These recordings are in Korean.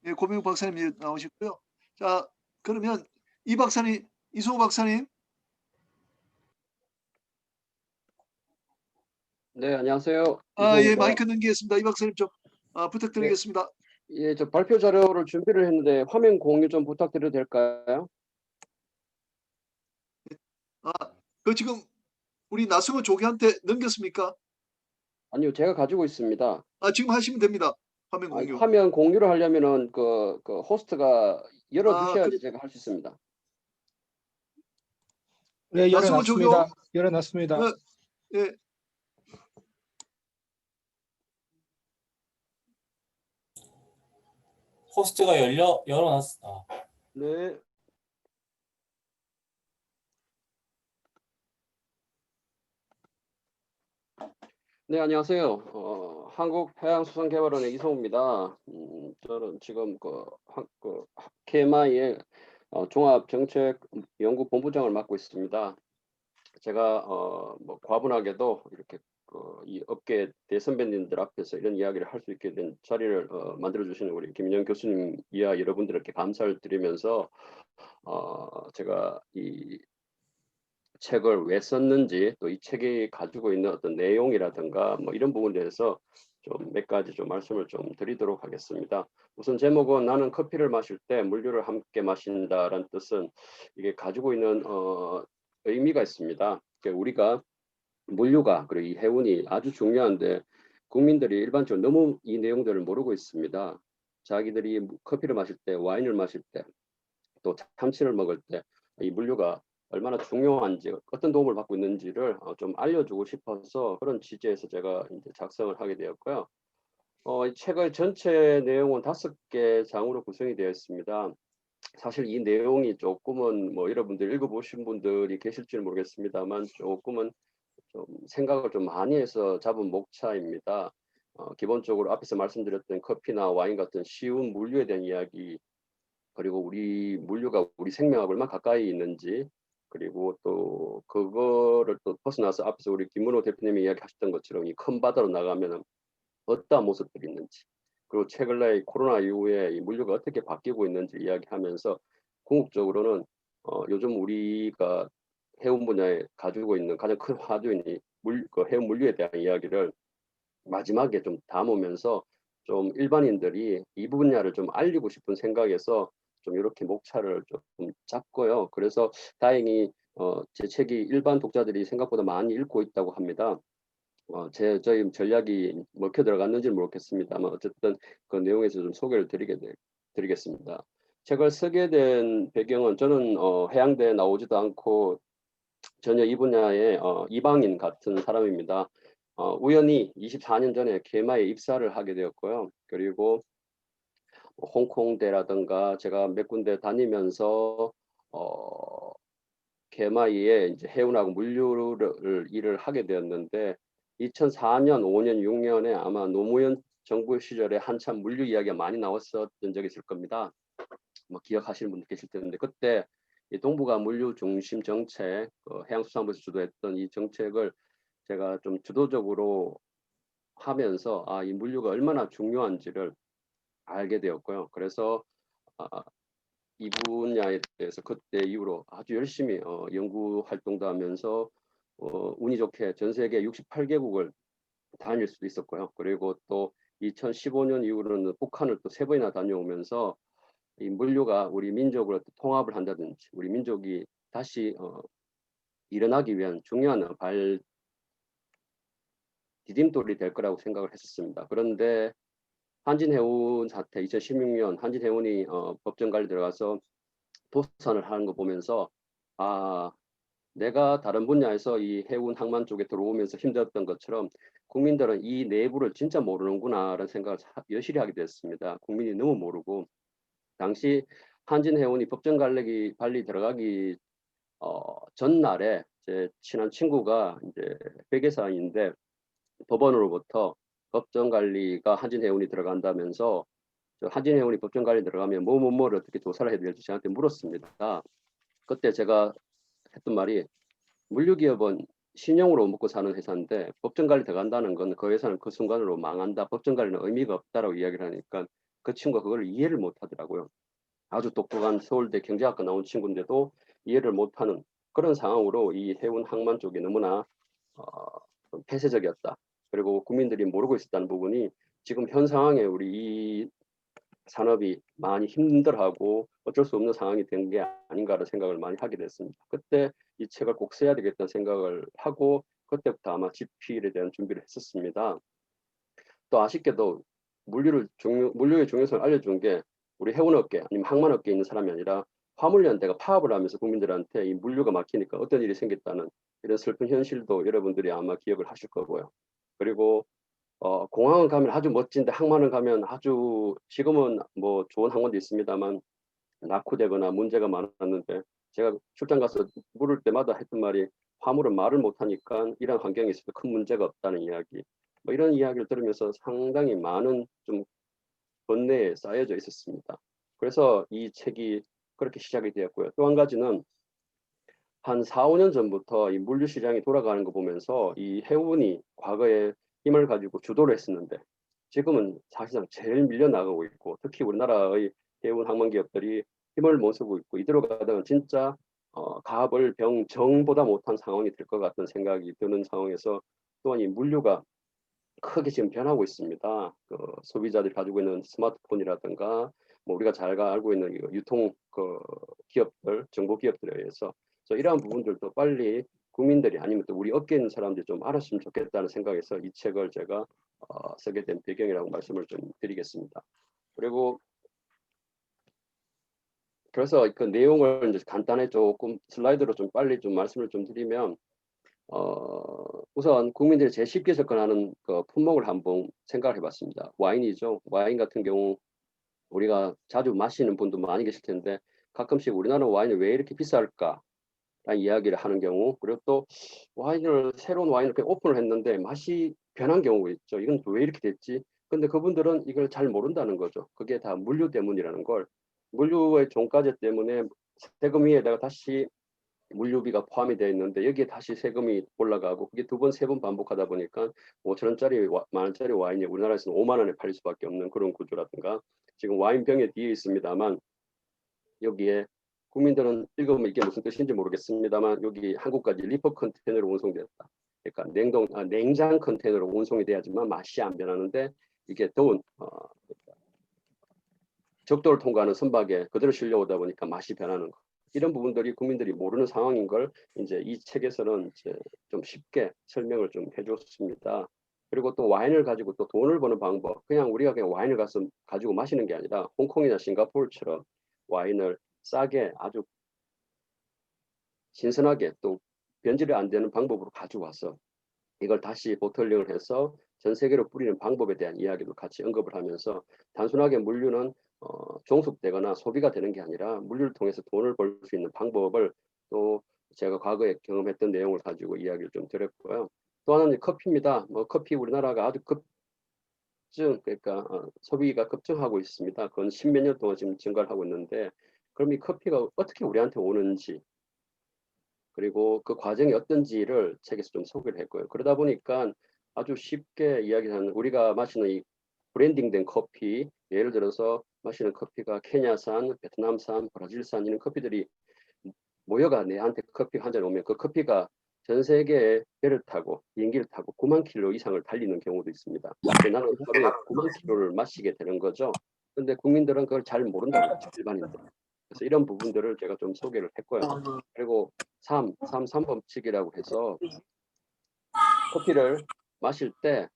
예, 고명욱 박사님 나오셨고요. 자, 그러면 이 박사님, 이승호 박사님. 네, 안녕하세요. 예, 이승호입니다. 마이크 넘기겠습니다. 이 박사님 좀 네, 부탁드리겠습니다. 예, 저 발표 자료를 준비를 했는데 화면 공유 좀 부탁드려도 될까요? 아, 그 지금 우리 나승호 조교한테 넘겼습니까? 아니요, 제가 가지고 있습니다. 지금 하시면 됩니다. 화면 공유. 화면 공유를 하려면은 그 호스트가 그, 열어주셔야지 제가 할 수 있습니다. 네, 나승호 조교. 열어놨습니다. 예. 호스트가 열어놨어. 네. 네, 안녕하세요. 한국해양수산개발원의 이성우입니다. 저는 지금 KMI의 종합정책연구본부장을 맡고 있습니다. 제가 뭐 과분하게도 이렇게 이 업계 대선배님들 앞에서 이런 이야기를 할 수 있게 된 자리를 만들어 주시는 우리 김인영 교수님 이하 여러분들께 감사를 드리면서 제가 이 책을 왜 썼는지 또 이 책이 가지고 있는 어떤 내용이라든가 뭐 이런 부분에 대해서 좀 몇 가지 좀 말씀을 좀 드리도록 하겠습니다. 우선 제목은 나는 커피를 마실 때 물류를 함께 마신다라는 뜻은 이게 가지고 있는 의미가 있습니다. 그러니까 우리가 물류가 그리고 이 해운이 아주 중요한데 국민들이 일반적으로 너무 이 내용들을 모르고 있습니다. 자기들이 커피를 마실 때, 와인을 마실 때, 또 참치를 먹을 때 이 물류가 얼마나 중요한지 어떤 도움을 받고 있는지를 좀 알려주고 싶어서 그런 취지에서 제가 이제 작성을 하게 되었고요. 이 책의 전체 내용은 5개 장으로 구성이 되어 있습니다. 사실 이 내용이 조금은 뭐 여러분들 읽어보신 분들이 계실지는 모르겠습니다만 조금은 좀 생각을 좀 많이 해서 잡은 목차입니다. 기본적으로 앞에서 말씀드렸던 커피나 와인 같은 쉬운 물류에 대한 이야기, 그리고 우리 물류가 우리 생명하고 얼마나 가까이 있는지, 그리고 또 그거를 또 벗어나서 앞에서 우리 김문호 대표님이 이야기하셨던 것처럼 이 큰 바다로 나가면 어떠한 모습들이 있는지, 그리고 최근에 코로나 이후에 이 물류가 어떻게 바뀌고 있는지 이야기하면서 궁극적으로는 요즘 우리가 해운 분야에 가지고 있는 가장 큰 화두인 그 해운 물류에 대한 이야기를 마지막에 좀 담으면서 좀 일반인들이 이 분야를 좀 알리고 싶은 생각에서 좀 이렇게 목차를 좀 잡고요. 그래서 다행히 제 책이 일반 독자들이 생각보다 많이 읽고 있다고 합니다. 저희 전략이 먹혀 들어갔는지는 모르겠습니다만 어쨌든 그 내용에서 좀 소개를 드리겠습니다. 책을 쓰게 된 배경은 저는 해양대에 나오지도 않고 전혀 이 분야의 이방인 같은 사람입니다. 우연히 24년 전에 케마에 입사를 하게 되었고요. 그리고 홍콩대라든가 제가 몇 군데 다니면서 케마이에 이제 해운하고 물류를 일을 하게 되었는데 2004년, 5년, 6년에 아마 노무현 정부 시절에 한참 물류 이야기가 많이 나왔었던 적이 있을 겁니다. 뭐 기억하시는 분들 계실 텐데 그때 이 동북아 물류 중심 정책, 해양수산부에서 주도했던 이 정책을 제가 좀 주도적으로 하면서 이 물류가 얼마나 중요한지를 알게 되었고요. 그래서 이 분야에 대해서 그때 이후로 아주 열심히 연구 활동도 하면서 운이 좋게 전 세계 68개국을 다닐 수도 있었고요. 그리고 또 2015년 이후로는 북한을 또 3번이나 다녀오면서 이 물류가 우리 민족을 통합을 한다든지 우리 민족이 다시 일어나기 위한 중요한 디딤돌이 될 거라고 생각을 했었습니다. 그런데 한진해운 사태 2016년 한진해운이 법정관리 들어가서 도산을 하는 거 보면서 내가 다른 분야에서 이 해운 항만 쪽에 들어오면서 힘들었던 것처럼 국민들은 이 내부를 진짜 모르는구나라는 생각을 여실히 하게 됐습니다. 국민이 너무 모르고 당시 한진해운이 법정관리 들어가기 전날에 제 친한 친구가 이제 회계사인데 법원으로부터 법정관리가 한진해운이 들어간다면서 한진해운이 법정관리 들어가면 뭐를 어떻게 조사를 해야 될지 저한테 물었습니다. 그때 제가 했던 말이 물류기업은 신용으로 먹고 사는 회사인데 법정관리 들어간다는 건 그 회사는 그 순간으로 망한다. 법정관리는 의미가 없다라고 이야기를 하니까 그 친구가 그걸 이해를 못 하더라고요. 아주 똑똑한 서울대 경제학과 나온 친구인데도 이해를 못하는 그런 상황으로 이 해운 항만 쪽이 너무나 좀 폐쇄적이었다. 그리고 국민들이 모르고 있었다는 부분이 지금 현 상황에 우리 이 산업이 많이 힘들어하고 어쩔 수 없는 상황이 된 게 아닌가라는 생각을 많이 하게 됐습니다. 그때 이 책을 꼭 써야 되겠다는 생각을 하고 그때부터 아마 집필에 대한 준비를 했었습니다. 또 아쉽게도 물류의 중요성을 알려준 게 우리 해운업계 아니면 항만업계에 있는 사람이 아니라 화물연대가 파업을 하면서 국민들한테 이 물류가 막히니까 어떤 일이 생겼다는 이런 슬픈 현실도 여러분들이 아마 기억을 하실 거고요. 그리고 공항은 가면 아주 멋진데 항만은 가면 아주 지금은 뭐 좋은 항만도 있습니다만 낙후되거나 문제가 많았는데 제가 출장 가서 물을 때마다 했던 말이 화물은 말을 못하니까 이런 환경에 있어도 큰 문제가 없다는 이야기. 뭐 이런 이야기를 들으면서 상당히 많은 좀 번뇌에 쌓여져 있었습니다. 그래서 이 책이 그렇게 시작이 되었고요. 또 한 가지는 한 4, 5년 전부터 이 물류 시장이 돌아가는 거 보면서 이 해운이 과거에 힘을 가지고 주도를 했었는데 지금은 사실상 제일 밀려나가고 있고 특히 우리나라의 해운 항만 기업들이 힘을 못 쓰고 있고 이대로 가다가 진짜 갑을 병정보다 못한 상황이 될 것 같은 생각이 드는 상황에서 또한 이 물류가 크게 지금 변하고 있습니다. 그 소비자들이 가지고 있는 스마트폰이라든가 뭐 우리가 잘 알고 있는 유통 그 기업들, 정보 기업들에 의해서 그래서 이러한 부분들도 빨리 국민들이 아니면 또 우리 업계에 있는 사람들이 좀 알았으면 좋겠다는 생각에서 이 책을 제가 쓰게 된 배경이라고 말씀을 좀 드리겠습니다. 그리고 그래서 그 내용을 이제 간단히 조금 슬라이드로 좀 빨리 좀 말씀을 좀 드리면 우선 국민들이 제일 쉽게 접근하는 그 품목을 한번 생각을 해봤습니다. 와인이죠. 와인 같은 경우 우리가 자주 마시는 분도 많이 계실 텐데 가끔씩 우리나라 와인이 왜 이렇게 비쌀까? 라는 이야기를 하는 경우 그리고 또 새로운 와인을 이렇게 오픈을 했는데 맛이 변한 경우가 있죠. 이건 왜 이렇게 됐지? 근데 그분들은 이걸 잘 모른다는 거죠. 그게 다 물류 때문이라는 걸. 물류의 종가제 때문에 세금 위에다가 다시 물류비가 포함이 되어 있는데 여기에 다시 세금이 올라가고 그게 두 번, 세 번 반복하다 보니까 5천 원짜리, 만 원짜리 와인이 우리나라에서는 5만 원에 팔릴 수밖에 없는 그런 구조라든가 지금 와인병에 뒤에 있습니다만 여기에 국민들은 읽으면 이게 무슨 뜻인지 모르겠습니다만 여기 한국까지 리퍼 컨테이너로 운송됐다. 그러니까 냉장 컨테이너로 운송이 돼야지만 맛이 안 변하는데 이게 더운 적도를 통과하는 선박에 그대로 실려오다 보니까 맛이 변하는 거. 이런 부분들이 국민들이 모르는 상황인 걸 이제 이 책에서는 이제 좀 쉽게 설명을 좀 해줬습니다. 그리고 또 와인을 가지고 또 돈을 버는 방법. 그냥 우리가 그냥 와인을 가지고 마시는 게 아니라 홍콩이나 싱가포르처럼 와인을 싸게 아주 신선하게 또 변질이 안 되는 방법으로 가져와서 이걸 다시 보틀링을 해서 전 세계로 뿌리는 방법에 대한 이야기도 같이 언급을 하면서 단순하게 물류는 종속되거나 소비가 되는 게 아니라 물류를 통해서 돈을 벌 수 있는 방법을 또 제가 과거에 경험했던 내용을 가지고 이야기를 좀 드렸고요. 또 하나는 커피입니다. 뭐 커피 우리나라가 아주 그러니까 소비가 급증하고 있습니다. 그건 십몇 년 동안 지금 증가를 하고 있는데 그럼 이 커피가 어떻게 우리한테 오는지 그리고 그 과정이 어떤지를 책에서 좀 소개를 했고요. 그러다 보니까 아주 쉽게 이야기하는 우리가 마시는 이 브랜딩된 커피, 예를 들어서 마시는 커피가 케냐산, 베트남산, 브라질산 이런 커피들이 모여가 내한테 커피 한 잔 오면 그 커피가 전 세계에 배를 타고 비행기를 타고 9만 킬로 이상을 달리는 경우도 있습니다. 나는 하루에 9만 킬로를 마시게 되는 거죠. 근데 국민들은 그걸 잘 모른다고 일반인들. 그래서 이런 부분들을 제가 좀 소개를 했고요. 그리고 3 법칙이라고 해서 커피를 마실 때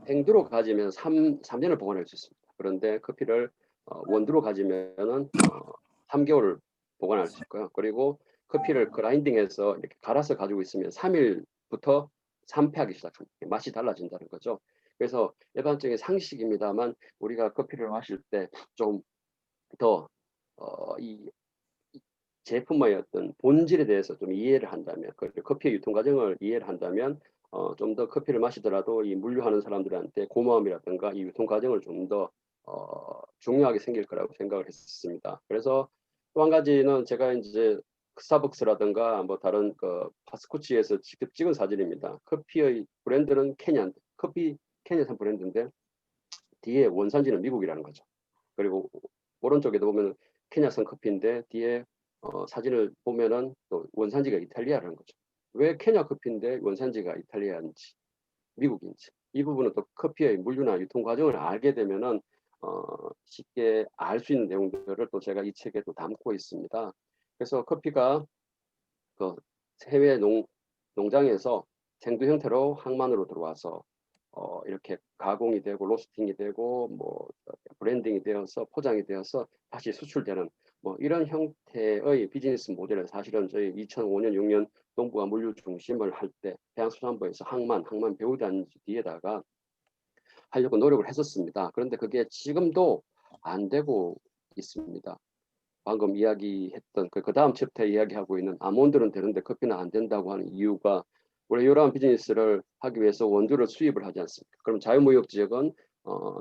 생두로 가지면 3년을 보관할 수 있습니다. 그런데 커피를 원두로 가지면은 3개월을 보관할 수 있고요. 그리고 커피를 그라인딩해서 이렇게 갈아서 가지고 있으면 3일부터 산패하기 시작합니다. 맛이 달라진다는 거죠. 그래서 일반적인 상식입니다만 우리가 커피를 마실 때 좀 더 이 제품의 어떤 본질에 대해서 좀 이해를 한다면, 그리고 커피의 유통 과정을 이해를 한다면 좀 더 커피를 마시더라도 이 물류하는 사람들한테 고마움이라든가 이 유통 과정을 좀 더 중요하게 생길 거라고 생각을 했습니다. 그래서 또 한 가지는 제가 이제 스타벅스라든가 뭐 다른 그 파스쿠치에서 직접 찍은 사진입니다. 커피의 브랜드는 케냐산 브랜드인데 뒤에 원산지는 미국이라는 거죠. 그리고 오른쪽에도 보면 케냐산 커피인데 뒤에 사진을 보면은 또 원산지가 이탈리아라는 거죠. 왜 케냐 커피인데 원산지가 이탈리아인지 미국인지 이 부분은 또 커피의 물류나 유통 과정을 알게 되면은 쉽게 알 수 있는 내용들을 또 제가 이 책에 또 담고 있습니다. 그래서 커피가 그 해외 농장에서 생두 형태로 항만으로 들어와서 이렇게 가공이 되고 로스팅이 되고 뭐 브랜딩이 되어서 포장이 되어서 다시 수출되는 뭐 이런 형태의 비즈니스 모델을 사실은 저희 2005년 6년 농부가 물류 중심을 할 때 해양수산부에서 항만 배후단지 뒤에다가 하려고 노력을 했었습니다. 그런데 그게 지금도 안 되고 있습니다. 방금 이야기했던 그 다음 챕터에 이야기하고 있는 아몬드는 되는데 커피는 안 된다고 하는 이유가 원래 이러한 비즈니스를 하기 위해서 원두를 수입을 하지 않습니까? 그럼 자유무역지역은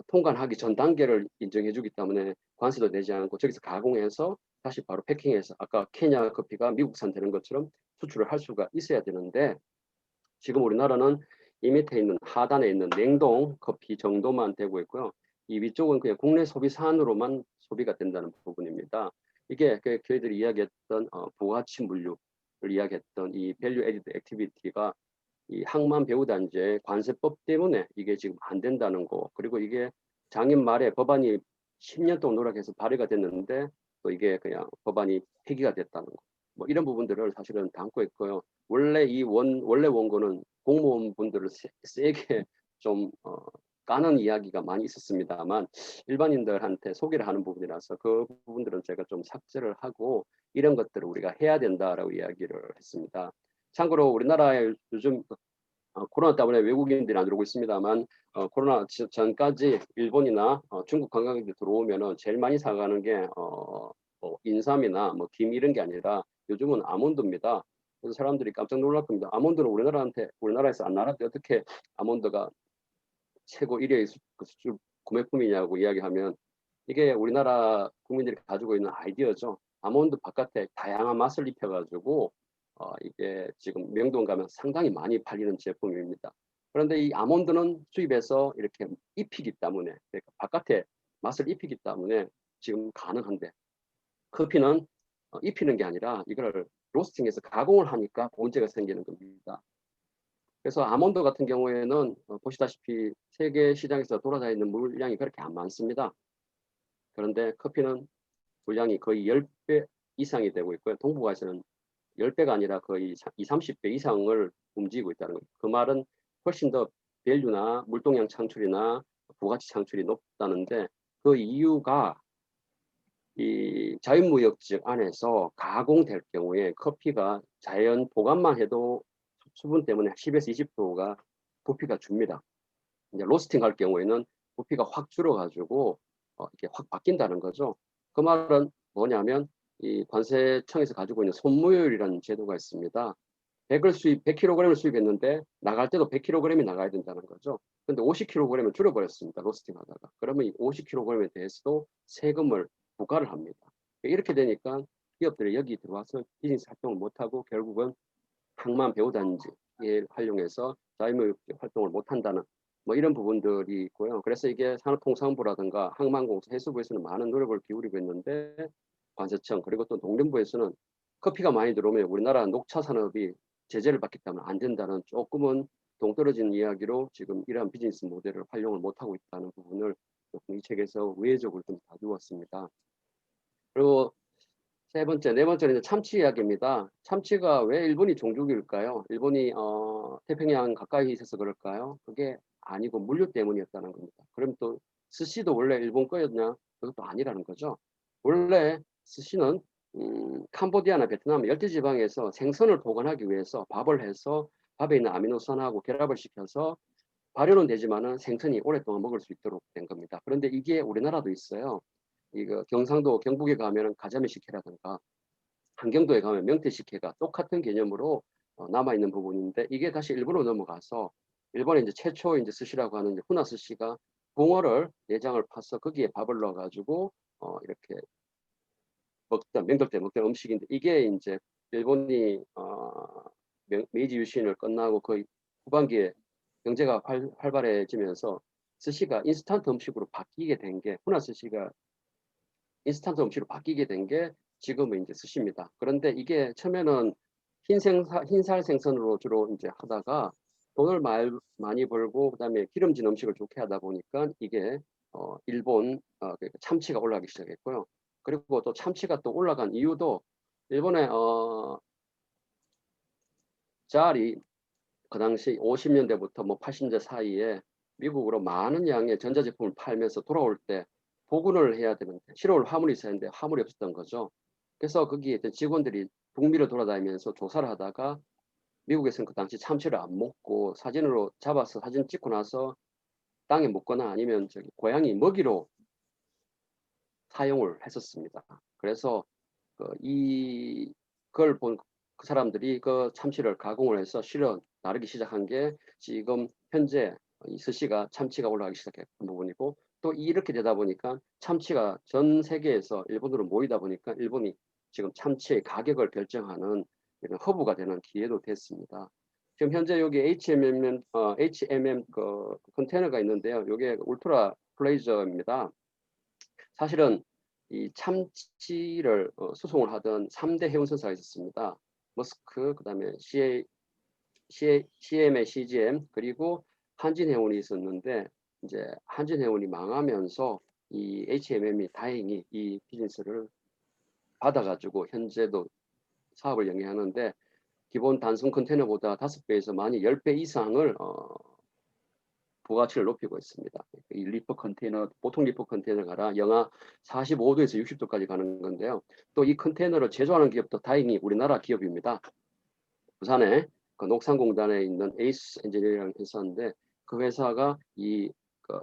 통관하기 전 단계를 인정해 주기 때문에 관세도 내지 않고 저기서 가공해서 다시 바로 패킹해서 아까 케냐 커피가 미국산 되는 것처럼 수출을 할 수가 있어야 되는데 지금 우리나라는 이 밑에 있는 하단에 있는 냉동 커피 정도만 되고 있고요. 이 위쪽은 그냥 국내 소비 산으로만 소비가 된다는 부분입니다. 이게 저희들이 이야기했던 부가치 물류를 이야기했던 이 밸류 에디드 액티비티가 이 항만 배후단지의 관세법 때문에 이게 지금 안 된다는 거 그리고 이게 작년 말에 법안이 10년 동안 노력해서 발의가 됐는데 또 이게 그냥 법안이 폐기가 됐다는 거 뭐 이런 부분들을 사실은 담고 있고요. 원래 원래 원고는 공무원분들을 세게 좀 까는 이야기가 많이 있었습니다만 일반인들한테 소개를 하는 부분이라서 그 부분들은 제가 좀 삭제를 하고 이런 것들을 우리가 해야 된다라고 이야기를 했습니다. 참고로 우리나라에 요즘 코로나 때문에 외국인들이 안 들어오고 있습니다만 코로나 전까지 일본이나 중국 관광객들 들어오면은 제일 많이 사가는 게 뭐 인삼이나 뭐 김 이런 게 아니라 요즘은 아몬드입니다. 그래서 사람들이 깜짝 놀랄 겁니다. 아몬드는 우리나라에서 안 나라는데 어떻게 아몬드가 최고 1위의 수출 구매품이냐고 이야기하면 이게 우리나라 국민들이 가지고 있는 아이디어죠. 아몬드 바깥에 다양한 맛을 입혀가지고 이게 지금 명동 가면 상당히 많이 팔리는 제품입니다. 그런데 이 아몬드는 수입해서 이렇게 입히기 때문에 그러니까 바깥에 맛을 입히기 때문에 지금 가능한데 커피는 입히는 게 아니라 이걸 로스팅해서 가공을 하니까 문제가 생기는 겁니다. 그래서 아몬드 같은 경우에는 보시다시피 세계 시장에서 돌아다니는 물량이 그렇게 안 많습니다. 그런데 커피는 물량이 거의 10배 이상이 되고 있고요. 동북아에서는 10배가 아니라 거의 20, 30배 이상을 움직이고 있다는 거예요. 그 말은 훨씬 더 밸류나 물동량 창출이나 부가치 창출이 높다는데 그 이유가 이 자유무역지역 안에서 가공될 경우에 커피가 자연 보관만 해도 수분 때문에 10에서 20도가 부피가 줍니다. 이제 로스팅 할 경우에는 부피가 확 줄어가지고 이렇게 확 바뀐다는 거죠. 그 말은 뭐냐면 이 관세청에서 가지고 있는 손무율이라는 제도가 있습니다. 100kg을 수입했는데 나갈 때도 100kg이 나가야 된다는 거죠. 근데 50kg을 줄여버렸습니다. 로스팅 하다가. 그러면 이 50kg에 대해서도 세금을 부과를 합니다. 이렇게 되니까 기업들이 여기 들어와서 비즈니스 활동을 못하고 결국은 항만 배후단지에 활용해서 자유무역 활동을 못한다는 뭐 이런 부분들이 있고요. 그래서 이게 산업통상부라든가 항만공사 해수부에서는 많은 노력을 기울이고 있는데 관세청 그리고 또 농림부에서는 커피가 많이 들어오면 우리나라 녹차 산업이 제재를 받기 때문에 안 된다는 조금은 동떨어진 이야기로 지금 이러한 비즈니스 모델을 활용을 못하고 있다는 부분을 이 책에서 우회적으로 좀 다루었습니다. 그리고 네 번째는 이제 참치 이야기입니다. 참치가 왜 일본이 종주국일까요? 일본이 태평양 가까이 있어서 그럴까요? 그게 아니고 물류 때문이었다는 겁니다. 그럼 또 스시도 원래 일본 거였냐? 그것도 아니라는 거죠. 원래 스시는 캄보디아나 베트남 열대지방에서 생선을 보관하기 위해서 밥을 해서 밥에 있는 아미노산하고 결합을 시켜서 발효는 되지만은 생선이 오랫동안 먹을 수 있도록 된 겁니다. 그런데 이게 우리나라도 있어요. 이거 경상도 경북에 가면은 가자미 식혜라든가 한경도에 가면 명태 식혜가 똑같은 개념으로 남아 있는 부분인데 이게 다시 일본으로 넘어가서 일본에 이제 최초 이제 스시라고 하는 후나 스시가 붕어를 내장을 파서 거기에 밥을 넣어 가지고 이렇게 명절 때 먹던 음식인데 이게 이제 일본이 메이지 유신을 끝나고 거의 후반기에 경제가 활발해지면서 스시가 인스턴트 음식으로 바뀌게 된 게 훈화 스시가 인스턴트 음식으로 바뀌게 된 게 지금은 이제 스시입니다. 그런데 이게 처음에는 흰살 생선으로 주로 이제 하다가 돈을 많이 벌고 그다음에 기름진 음식을 좋게 하다 보니까 이게 일본 그러니까 참치가 올라가기 시작했고요. 그리고 또 참치가 또 올라간 이유도 일본의 짤이 그 당시 50년대부터 뭐 80년대 사이에 미국으로 많은 양의 전자제품을 팔면서 돌아올 때 보관을 해야 되는데 실어올 화물이 있어야 하는데 화물이 없었던 거죠. 그래서 거기에 있던 직원들이 북미를 돌아다니면서 조사를 하다가 미국에서는 그 당시 참치를 안 먹고 사진으로 잡아서 사진 찍고 나서 땅에 묻거나 아니면 저기 고양이 먹이로 사용을 했었습니다. 그래서 그걸 본 그 사람들이 그 참치를 가공을 해서 실어 나르기 시작한 게 지금 현재 이 스시가 참치가 올라가기 시작했던 부분이고 또 이렇게 되다 보니까 참치가 전 세계에서 일본으로 모이다 보니까 일본이 지금 참치의 가격을 결정하는 이런 허브가 되는 기회도 됐습니다. 지금 현재 여기 HMM 그 컨테이너가 있는데요. 이게 울트라 플레이저입니다. 사실은 이 참치를 수송을 하던 3대 해운선사가 있었습니다. 머스크, 그다음에 CM의 CGM 그리고 한진해운이 있었는데 이제 한진해운이 망하면서 이 HMM이 다행히 이 비즈니스를 받아가지고 현재도 사업을 영위하는데 기본 단순 컨테이너보다 5배에서 많이 10배 이상을 부가치를 높이고 있습니다. 이 리퍼 컨테이너, 보통 리퍼 컨테이너가 영하 45도에서 60도까지 가는 건데요. 또 이 컨테이너를 제조하는 기업도 다행히 우리나라 기업입니다. 부산에 그 녹산공단에 있는 에이스 엔지니어링 회사인데 그 회사가 이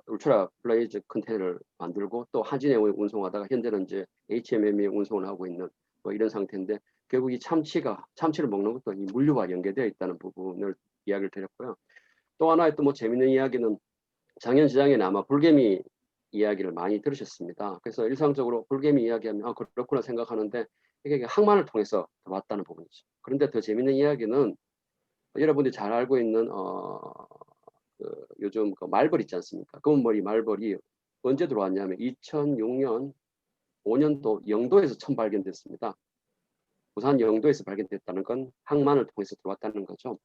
울트라 플레이즈 컨테이너를 만들고 또 한진해 운송하다가 현재는 이제 HMM이 운송을 하고 있는 뭐 이런 상태인데 결국 이 참치를 먹는 것도 이 물류와 연계되어 있다는 부분을 이야기를 드렸고요. 또 하나의 또 뭐 재밌는 이야기는 작년 시장에는 아마 불개미 이야기를 많이 들으셨습니다. 그래서 일상적으로 불개미 이야기하면 그렇구나 생각하는데 이게 항만을 통해서 왔다는 부분이죠. 그런데 더 재밌는 이야기는 여러분들이 잘 알고 있는 요즘 그 말벌 있지 않습니까? 검은머리 말벌이 언제 들어왔냐면 2006년 5년도 영도에서 처음 발견됐습니다. 부산 영도에서 발견됐다는 건 항만을 통해서 들어왔다는 거죠.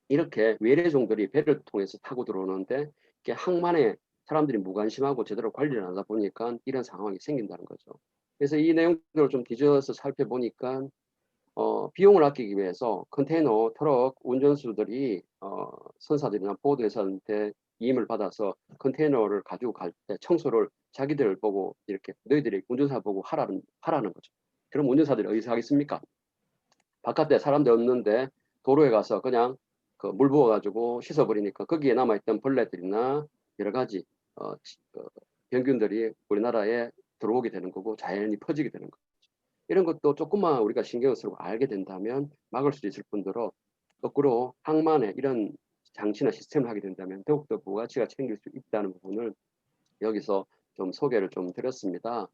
이렇게 외래종들이 배를 통해서 타고 들어오는데 이게 항만에 사람들이 무관심하고 제대로 관리를 안 하다 보니까 이런 상황이 생긴다는 거죠. 그래서 이 내용들을 좀 뒤져서 살펴보니까 비용을 아끼기 위해서 컨테이너 트럭 운전수들이 선사들이나 보호대사한테 이임을 받아서 컨테이너를 가지고 갈 때 청소를 자기들 보고 이렇게 너희들이 운전사 보고 하라는 거죠. 그럼 운전사들이 어디서 하겠습니까? 바깥에 사람들 없는데 도로에 가서 그냥 그 물 부어가지고 씻어버리니까 거기에 남아있던 벌레들이나 여러 가지 병균들이 우리나라에 들어오게 되는 거고 자연히 퍼지게 되는 거죠. 이런 것도 조금만 우리가 신경을 쓰고 알게 된다면 막을 수 있을 뿐더러 거꾸로 항만에 이런 장치나 시스템을 하게 된다면 더욱더 부가치가 챙길 수 있다는 부분을 여기서 좀 소개를 좀 드렸습니다.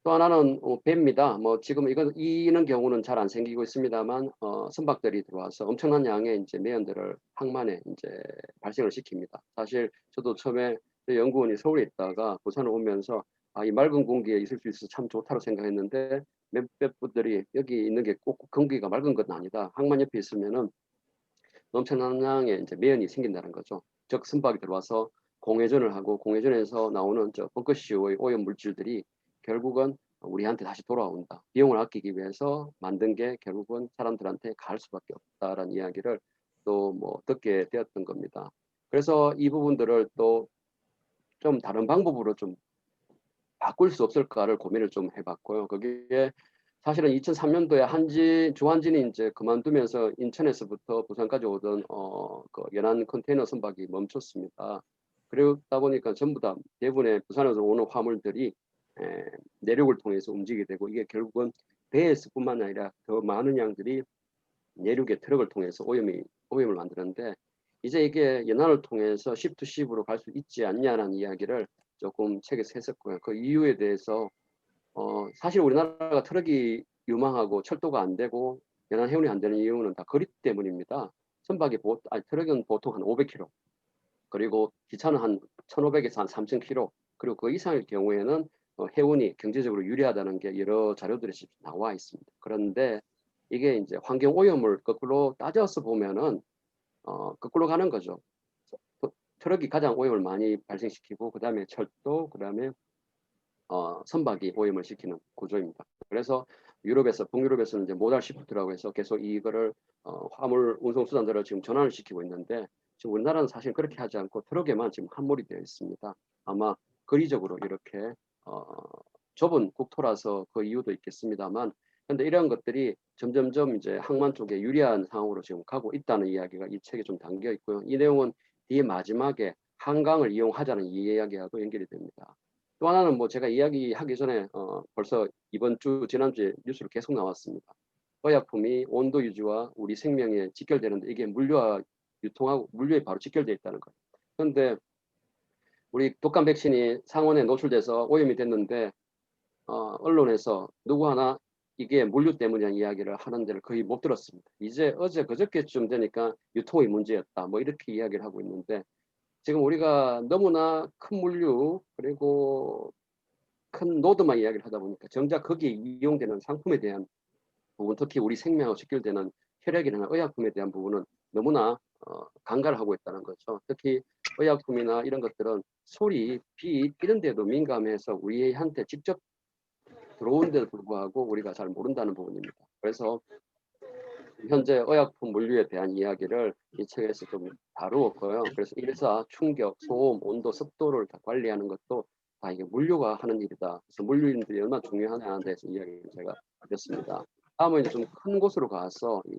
또 하나는 배입니다. 뭐 지금 이는 경우는 잘 안 생기고 있습니다만 선박들이 들어와서 엄청난 양의 이제 매연들을 항만에 이제 발생을 시킵니다. 사실 저도 처음에 연구원이 서울에 있다가 부산에 오면서 이 맑은 공기에 있을 수 있어서 참 좋다고 생각했는데 몇몇 분들이 여기 있는 게 꼭 공기가 맑은 건 아니다. 항만 옆에 있으면은 엄청난 양의 이제 매연이 생긴다는 거죠. 즉 선박이 들어와서 공회전을 하고 공회전에서 나오는 저 벙커CO의 오염 물질들이 결국은 우리한테 다시 돌아온다. 비용을 아끼기 위해서 만든 게 결국은 사람들한테 갈 수밖에 없다라는 이야기를 또 뭐 듣게 되었던 겁니다. 그래서 이 부분들을 또 좀 다른 방법으로 좀 바꿀 수 없을까를 고민을 좀 해봤고요. 그게 사실은 2003년도에 주한진이 이제 그만두면서 인천에서부터 부산까지 오던 그 연안 컨테이너 선박이 멈췄습니다. 그러다 보니까 전부 다 대부분의 부산에서 오는 화물들이 내륙을 통해서 움직이게 되고 이게 결국은 배에서뿐만 아니라 더 많은 양들이 내륙의 트럭을 통해서 오염을 만드는데 이제 이게 연안을 통해서 ship to ship으로 갈 수 있지 않냐는 이야기를 조금 책에서 했었고요. 그 이유에 대해서 사실 우리나라가 트럭이 유망하고 철도가 안 되고 연안 해운이 안 되는 이유는 다 거리 때문입니다. 트럭은 보통 한 500km. 그리고 기차는 한 1,500에서 한 3,000km, 그리고 그 이상일 경우에는 해운이 경제적으로 유리하다는 게 여러 자료들이 지금 나와 있습니다. 그런데 이게 이제 환경 오염을 거꾸로 따져서 보면은 거꾸로 가는 거죠. 트럭이 가장 오염을 많이 발생시키고, 그 다음에 철도, 그 다음에 선박이 오염을 시키는 구조입니다. 그래서 유럽에서, 북유럽에서는 이제 모달 시프트라고 해서 계속 이거를 화물 운송 수단들을 지금 전환을 시키고 있는데, 지금 우리나라는 사실 그렇게 하지 않고 트럭에만 지금 함몰이 되어 있습니다. 아마 거리적으로 이렇게 좁은 국토라서 그 이유도 있겠습니다만, 근데 이런 것들이 점점점 이제 항만 쪽에 유리한 상황으로 지금 가고 있다는 이야기가 이 책에 좀 담겨 있고요. 이 내용은 뒤에 마지막에 한강을 이용하자는 이 이야기하고 연결이 됩니다. 또 하나는 뭐 제가 이야기하기 전에 벌써 이번 주 지난주에 뉴스로 계속 나왔습니다. 의약품이 온도 유지와 우리 생명에 직결되는데 이게 물류와 유통하고 물류에 바로 직결되어 있다는 거예요. 그런데 우리 독감 백신이 상온에 노출돼서 오염이 됐는데 언론에서 누구 하나 이게 물류 때문이라는 이야기를 하는 데를 거의 못 들었습니다. 이제 어제 그저께쯤 되니까 유통의 문제였다 뭐 이렇게 이야기를 하고 있는데, 지금 우리가 너무나 큰 물류 그리고 큰 노드만 이야기를 하다 보니까 정작 거기에 이용되는 상품에 대한 부분, 특히 우리 생명하고 직결되는 혈액이나 의약품에 대한 부분은 너무나 간과를 하고 있다는 거죠. 특히 의약품이나 이런 것들은 소리, 빛 이런 데도 민감해서 우리한테 직접 들어오는데도 불구하고 우리가 잘 모른다는 부분입니다. 그래서 현재 의약품 물류에 대한 이야기를 이 책에서 좀 다루었고요. 그래서 일사, 충격, 소음, 온도, 습도를 다 관리하는 것도 다 이게 물류가 하는 일이다. 그래서 물류인들이 얼마나 중요하냐는 데서 이야기를 제가 드렸습니다. 다음은 이제 좀 큰 곳으로 가서 이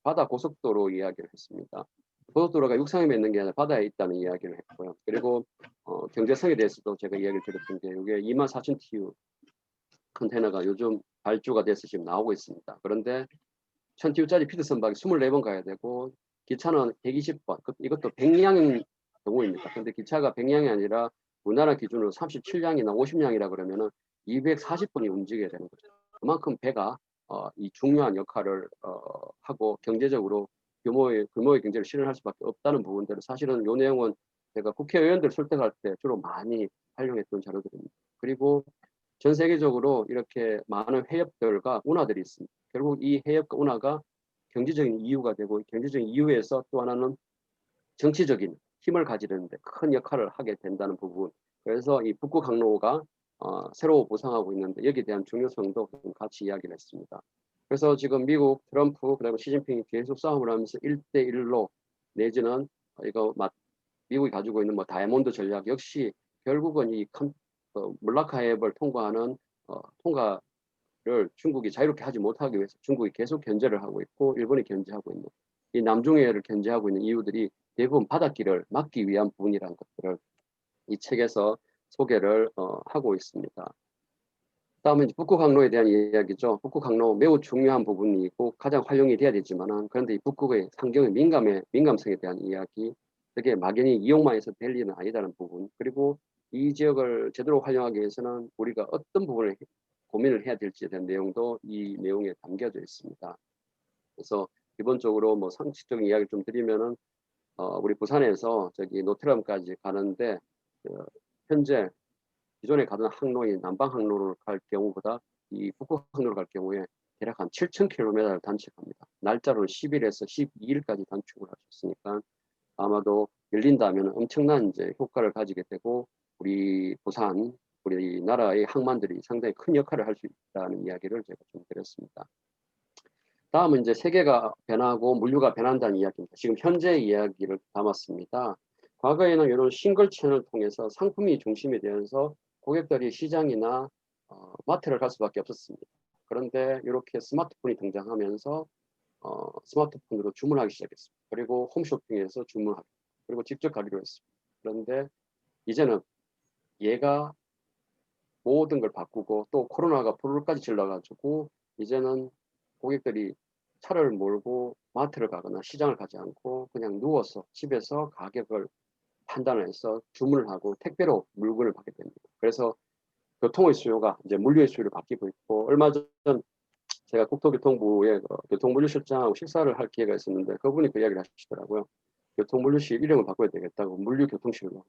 바다 고속도로 이야기를 했습니다. 고속도로가 육상에 있는 게 아니라 바다에 있다는 이야기를 했고요. 그리고 경제성에 대해서도 제가 이야기를 드렸던 게 이게 24,000 TU 컨테이너가 요즘 발주가 돼서 지금 나오고 있습니다. 그런데 1000TU짜리 피드 선박이 24번 가야 되고 기차는 120번, 이것도 100량인 경우입니다. 근데 기차가 100량이 아니라 우리나라 기준으로 37량이나 50량이라 그러면은 240번이 움직여야 되는 거죠. 그만큼 배가 이 중요한 역할을 하고 경제적으로 규모의 경제를 실현할 수밖에 없다는 부분들을, 사실은 이 내용은 제가 국회의원들 설득할 때 주로 많이 활용했던 자료들입니다. 그리고 전 세계적으로 이렇게 많은 해협들과 운하들이 있습니다. 결국 이 해협과 운하가 경제적인 이유가 되고, 경제적인 이유에서 또 하나는 정치적인 힘을 가지는데 큰 역할을 하게 된다는 부분. 그래서 이 북극 항로가 새로 부상하고 있는데 여기에 대한 중요성도 같이 이야기를 했습니다. 그래서 지금 미국 트럼프 그리고 시진핑이 계속 싸움을 하면서 1대1로 내지는 이거 미국이 가지고 있는 뭐 다이아몬드 전략 역시 결국은 이 몰라카 해협을 통과하는 통과를 중국이 자유롭게 하지 못하기 위해서 중국이 계속 견제를 하고 있고 일본이 견제하고 있는, 이 남중해를 견제하고 있는 이유들이 대부분 바닷길을 막기 위한 부분이라는 것들을 이 책에서 소개를 하고 있습니다. 다음은 북극 항로에 대한 이야기죠. 북극 항로 매우 중요한 부분이고 가장 활용이 돼야 되지만은, 그런데 이 북극의 환경의 민감성에 대한 이야기, 그게 막연히 이용만 해서 될 일은 아니다는 부분, 그리고 이 지역을 제대로 활용하기 위해서는 우리가 어떤 부분을 고민을 해야 될지에 대한 내용도 이 내용에 담겨져 있습니다. 그래서 기본적으로 뭐 상식적인 이야기를 좀 드리면은 우리 부산에서 저기 노트럼까지 가는데 현재 기존에 가던 항로인 남방 항로를 갈 경우보다 이 북극 항로를 갈 경우에 대략 한 7,000km를 단축합니다. 날짜로 10일에서 12일까지 단축을 하셨으니까 아마도 열린다면 엄청난 이제 효과를 가지게 되고 우리 부산, 우리 나라의 항만들이 상당히 큰 역할을 할 수 있다는 이야기를 제가 좀 드렸습니다. 다음은 이제 세계가 변하고 물류가 변한다는 이야기입니다. 지금 현재 이야기를 담았습니다. 과거에는 이런 싱글 채널을 통해서 상품이 중심이 되면서 고객들이 시장이나 마트를 갈 수밖에 없었습니다. 그런데 이렇게 스마트폰이 등장하면서 스마트폰으로 주문하기 시작했습니다. 그리고 홈쇼핑에서 주문하고 그리고 직접 가기로 했습니다. 그런데 이제는 얘가 모든 걸 바꾸고 또 코로나가 불을까지 질러가지고 이제는 고객들이 차를 몰고 마트를 가거나 시장을 가지 않고 그냥 누워서 집에서 가격을 판단을 해서 주문을 하고 택배로 물건을 받게 됩니다. 그래서 교통의 수요가 이제 물류의 수요로 바뀌고 있고, 얼마 전 제가 국토교통부의 교통물류실장하고 식사를 할 기회가 있었는데 그분이 그 이야기를 하시더라고요. 교통물류실 이름을 바꿔야 되겠다고 물류교통실로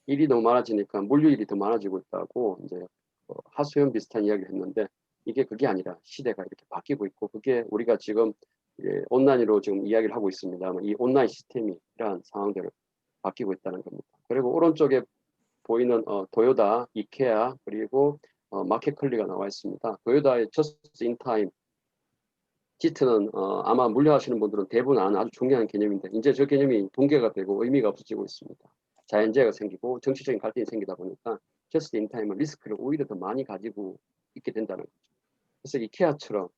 일이 너무 많아지니까 물류일이 더 많아지고 있다고 이제 하소연 비슷한 이야기를 했는데 이게 그게 아니라 시대가 이렇게 바뀌고 있고 그게 우리가 지금 온라인으로 지금 이야기를 하고 있습니다만 이 온라인 시스템이 이러한 상황들을 바뀌고 있다는 겁니다. 그리고 오른쪽에 보이는 도요다, 이케아 그리고 마켓컬리가 나와 있습니다. 도요다의 Just in Time 지트는 아마 물류하시는 분들은 대부분 아는 아주 중요한 개념인데 이제 저 개념이 동계가 되고 의미가 없어지고 있습니다. 자연재해가 생기고 정치적인 갈등이 생기다 보니까 Just in Time은 리스크를 오히려 더 많이 가지고 있게 된다는 거죠. 그래서 이케아처럼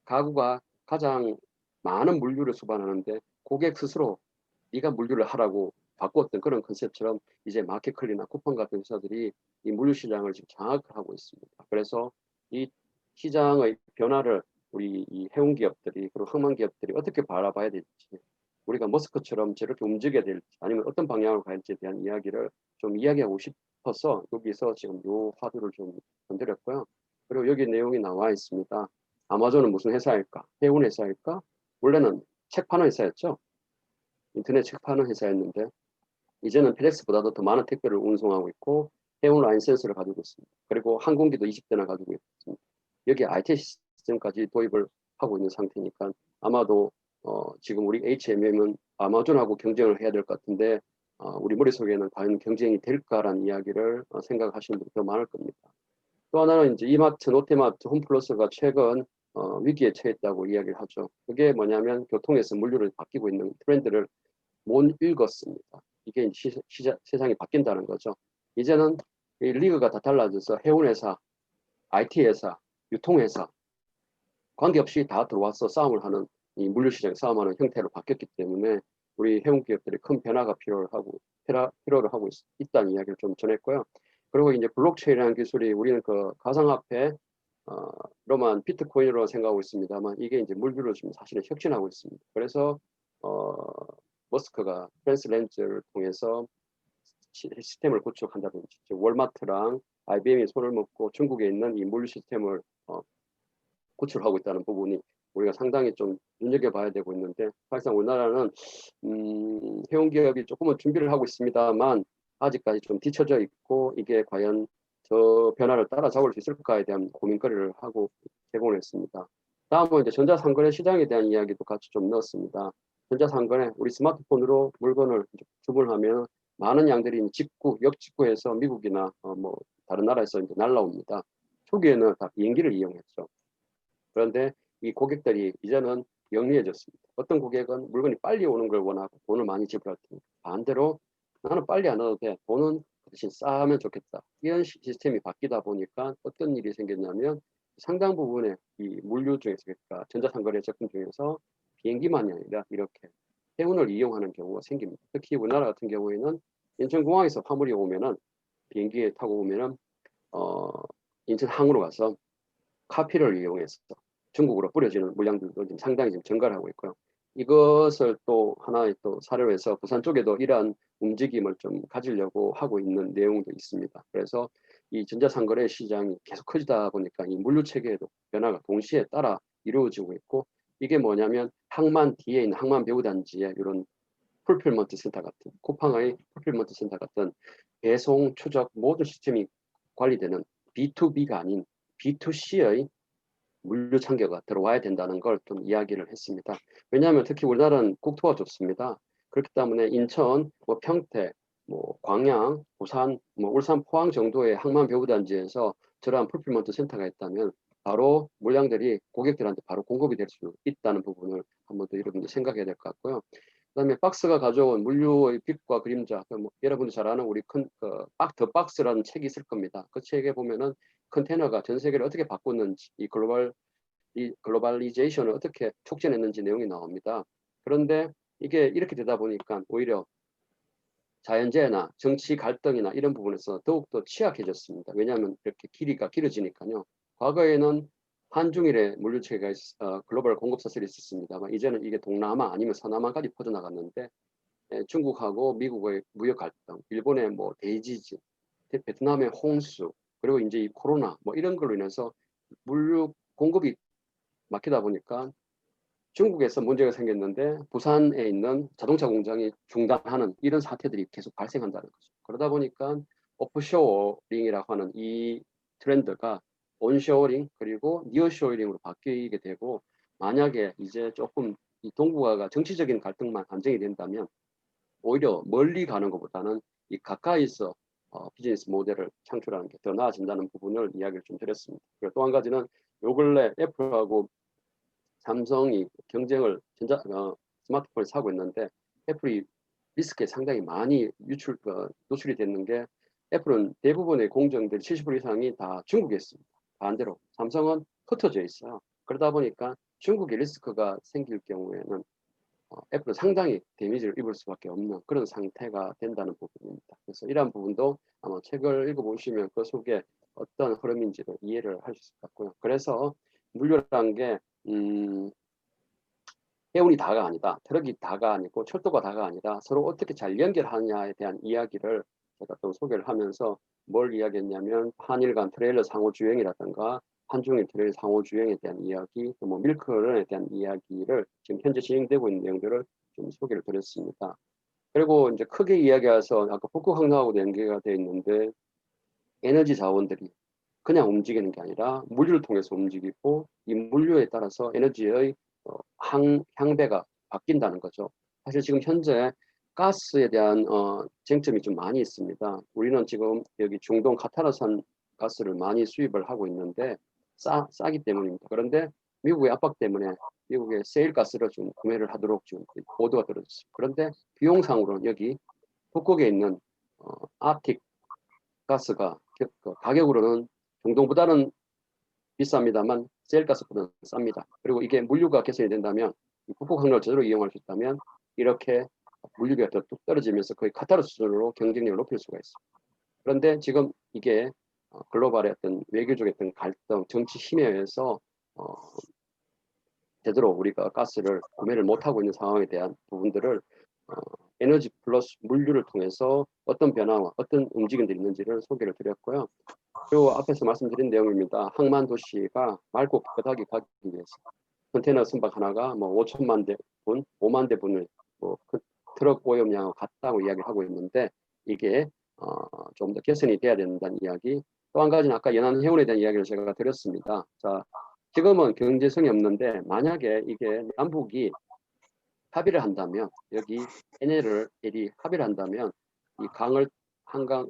가구가 가장 많은 물류를 수반하는데 고객 스스로 네가 물류를 하라고 바꿨던 그런 컨셉처럼 이제 마켓컬리나 쿠팡 같은 회사들이 이 물류 시장을 지금 장악하고 있습니다. 그래서 이 시장의 변화를 우리 이 해운 기업들이 그리고 항만 기업들이 어떻게 바라봐야 될지 우리가 머스크처럼 저렇게 움직여야 될지 아니면 어떤 방향으로 갈지에 대한 이야기를 좀 이야기하고 싶어서 여기서 지금 요 화두를 좀 건드렸고요. 그리고 여기 내용이 나와 있습니다. 아마존은 무슨 회사일까? 해운 회사일까? 원래는 책 파는 회사였죠. 인터넷 책 파는 회사였는데 이제는 페덱스보다도 더 많은 택배를 운송하고 있고 해운 라인 센서를 가지고 있습니다. 그리고 항공기도 20대나 가지고 있습니다. 여기 IT 시스템까지 도입을 하고 있는 상태니까 아마도 지금 우리 H&M은 아마존하고 경쟁을 해야 될 것 같은데 우리 머릿속에는 과연 경쟁이 될까라는 이야기를 생각하시는 분이 더 많을 겁니다. 또 하나는 이제 이마트, 롯데마트, 홈플러스가 최근 위기에 처했다고 이야기를 하죠. 그게 뭐냐면 교통에서 물류를 바뀌고 있는 트렌드를 못 읽었습니다. 이게 세상이 바뀐다는 거죠. 이제는 이 리그가 다 달라져서 해운회사, IT회사, 유통회사 관계없이 다 들어와서 싸움을 하는 이 물류시장 싸움하는 형태로 바뀌었기 때문에 우리 해운기업들이 큰 변화가 필요를 하고 있다는 이야기를 좀 전했고요. 그리고 이제 블록체인이라는 기술이 우리는 그 가상화폐 로만 비트코인으로 생각하고 있습니다만 이게 이제 물류를 지금 사실은 혁신하고 있습니다. 그래서 머스크가 트랜스렌즈를 통해서 시스템을 구축한다든지 월마트랑 IBM이 손을 먹고 중국에 있는 이 물류 시스템을 구축하고 있다는 부분이 우리가 상당히 좀 눈여겨봐야 되고 있는데 사실상 우리나라는 해운기업이 조금은 준비를 하고 있습니다만 아직까지 좀 뒤처져 있고 이게 과연 저 변화를 따라잡을 수 있을까에 대한 고민거리를 하고 제공을 했습니다. 다음은 이제 전자상거래 시장에 대한 이야기도 같이 좀 넣었습니다. 전자상거래 우리 스마트폰으로 물건을 주문하면 많은 양들이 역직구해서 미국이나 뭐 다른 나라에서 이제 날라옵니다. 초기에는 다 비행기를 이용했죠. 그런데 이 고객들이 이제는 영리해졌습니다. 어떤 고객은 물건이 빨리 오는 걸 원하고 돈을 많이 지불할 테니까 반대로 나는 빨리 안 와도 돼. 돈은 대신 싸면 좋겠다. 이런 시스템이 바뀌다 보니까 어떤 일이 생겼냐면 상당 부분의 이 물류 중에서 그러니까 전자상거래 제품 중에서 비행기만이 아니라 이렇게 해운을 이용하는 경우가 생깁니다. 특히 우리나라 같은 경우에는 인천공항에서 화물이 오면은 비행기에 타고 오면은 인천항으로 가서 카피를 이용해서 중국으로 뿌려지는 물량들도 지금 상당히 지금 증가를 하고 있고요. 이것을 또 하나의 또 사례로 해서 부산 쪽에도 이러한 움직임을 좀 가지려고 하고 있는 내용도 있습니다. 그래서 이 전자상거래 시장이 계속 커지다 보니까 이 물류 체계에도 변화가 동시에 따라 이루어지고 있고 이게 뭐냐면 항만 뒤에 있는 항만 배후단지에 이런 풀필먼트 센터 같은 쿠팡의 풀필먼트 센터 같은 배송, 추적 모든 시스템이 관리되는 B2B가 아닌 B2C의 물류 창개가 들어와야 된다는 걸 좀 이야기를 했습니다. 왜냐하면 특히 우리나라는 국토가 좁습니다. 그렇기 때문에 인천, 뭐 평택, 뭐 광양, 부산, 뭐 울산, 포항 정도의 항만 배후단지에서 저러한 풀필먼트 센터가 있다면 바로 물량들이 고객들한테 바로 공급이 될 수 있다는 부분을 한번 더 여러분들 생각해야 될 것 같고요. 그다음에 박스가 가져온 물류의 빛과 그림자, 뭐 여러분들 잘 아는 우리 더 박스라는 책이 있을 겁니다. 그 책에 보면은 컨테이너가 전 세계를 어떻게 바꿨는지 이 글로벌리제이션을 어떻게 촉진했는지 내용이 나옵니다. 그런데 이게 이렇게 되다 보니까 오히려 자연재해나 정치 갈등이나 이런 부분에서 더욱더 취약해졌습니다. 왜냐하면 이렇게 길이가 길어지니까요. 과거에는 한중일의 물류체계가 글로벌 공급사슬이 있었습니다만 이제는 이게 동남아 아니면 서남아까지 퍼져나갔는데 중국하고 미국의 무역 갈등, 일본의 뭐 대지진, 베트남의 홍수, 그리고 이제 이 코로나 뭐 이런 걸로 인해서 물류 공급이 막히다 보니까 중국에서 문제가 생겼는데 부산에 있는 자동차 공장이 중단하는 이런 사태들이 계속 발생한다는 거죠. 그러다 보니까 오프쇼어링이라고 하는 이 트렌드가 온쇼어링 그리고 니어쇼어링으로 바뀌게 되고, 만약에 이제 조금 이 동북아가 정치적인 갈등만 안정이 된다면 오히려 멀리 가는 것보다는 이 가까이서 비즈니스 모델을 창출하는 게 더 나아진다는 부분을 이야기를 좀 드렸습니다. 그리고 또 한 가지는 요 근래 애플하고 삼성이 경쟁을 스마트폰을 사고 있는데, 애플이 리스크에 상당히 많이 노출이 됐는 게, 애플은 대부분의 공정들 70% 이상이 다 중국에 있습니다. 반대로 삼성은 흩어져 있어요. 그러다 보니까 중국의 리스크가 생길 경우에는 애플은 상당히 데미지를 입을 수밖에 없는 그런 상태가 된다는 부분입니다. 그래서 이러한 부분도 아마 책을 읽어보시면 그 속에 어떤 흐름인지를 이해를 하실 수 있고요. 그래서 물류라는 게 해운이 다가 아니다, 트럭이 다가 아니고 철도가 다가 아니다, 서로 어떻게 잘 연결하느냐에 대한 이야기를 제가 또 소개를 하면서 뭘 이야기했냐면, 한일 간 트레일러 상호주행이라든가 한중일 트레일러 상호주행에 대한 이야기, 또 뭐 밀크런에 대한 이야기를 지금 현재 진행되고 있는 내용들을 좀 소개를 드렸습니다. 그리고 이제 크게 이야기해서 아까 북극 항로하고도 연계가 되어 있는데, 에너지 자원들이 그냥 움직이는 게 아니라 물류를 통해서 움직이고, 이 물류에 따라서 에너지의 향배가 바뀐다는 거죠. 사실 지금 현재 가스에 대한 쟁점이 좀 많이 있습니다. 우리는 지금 여기 중동 카타르산 가스를 많이 수입을 하고 있는데 싸기 때문입니다. 그런데 미국의 압박 때문에 미국의 세일 가스를 좀 구매를 하도록 지금 보도가 들어졌습니다. 그런데 비용상으로는 여기 북극에 있는 아틱 가스가 가격으로는 중동보다는 비쌉니다만 셀가스보다는 쌉니다. 그리고 이게 물류가 개선이 된다면, 북극 항로를 제대로 이용할 수 있다면 이렇게 물류비가 더 뚝 떨어지면서 거의 카타르 수준으로 경쟁력을 높일 수가 있습니다. 그런데 지금 이게 글로벌의 어떤 외교적인 어떤 갈등, 정치 힘에 의해서 제대로 우리가 가스를 구매를 못하고 있는 상황에 대한 부분들을 에너지 플러스 물류를 통해서 어떤 변화와 어떤 움직임들이 있는지를 소개를 드렸고요. 그리고 앞에서 말씀드린 내용입니다. 항만 도시가 맑고 깨끗하게 가기 위해서 컨테이너 선박 하나가 뭐 5천만 대분, 5만 대분을 트럭 오염량과 같다고 이야기를 하고 있는데, 이게 좀 더 개선이 돼야 된다는 이야기. 또 한 가지는 아까 연안 해운에 대한 이야기를 제가 드렸습니다. 자, 지금은 경제성이 없는데 만약에 이게 남북이 합의를 한다면, 여기 NLL이 합의를 한다면 이 강을 한강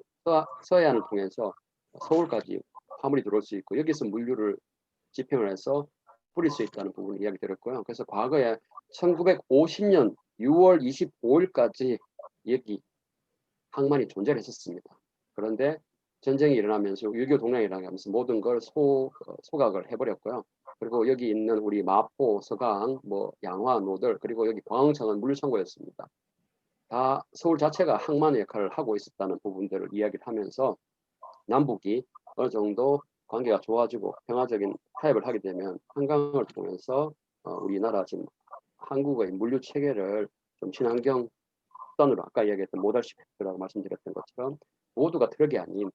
서해안을 통해서 서울까지 화물이 들어올 수 있고, 여기서 물류를 집행을 해서 뿌릴 수 있다는 부분을 이야기 드렸고요. 그래서 과거에 1950년 6월 25일까지 여기 항만이 존재를 했었습니다. 그런데 전쟁이 일어나면서 6.25 동맹이 일어나면서 모든 걸 소각을 해버렸고요. 그리고 여기 있는 우리 마포, 서강, 뭐 양화, 노들, 그리고 여기 광흥창은 물류창고였습니다. 다 서울 자체가 항만의 역할을 하고 있었다는 부분들을 이야기를 하면서, 남북이 어느 정도 관계가 좋아지고 평화적인 타협을 하게 되면 한강을 통해서 우리나라 지금 한국의 물류 체계를 좀 친환경 수단으로, 아까 이야기했던 모달 시프트라고 말씀드렸던 것처럼 모두가 트럭이 아닌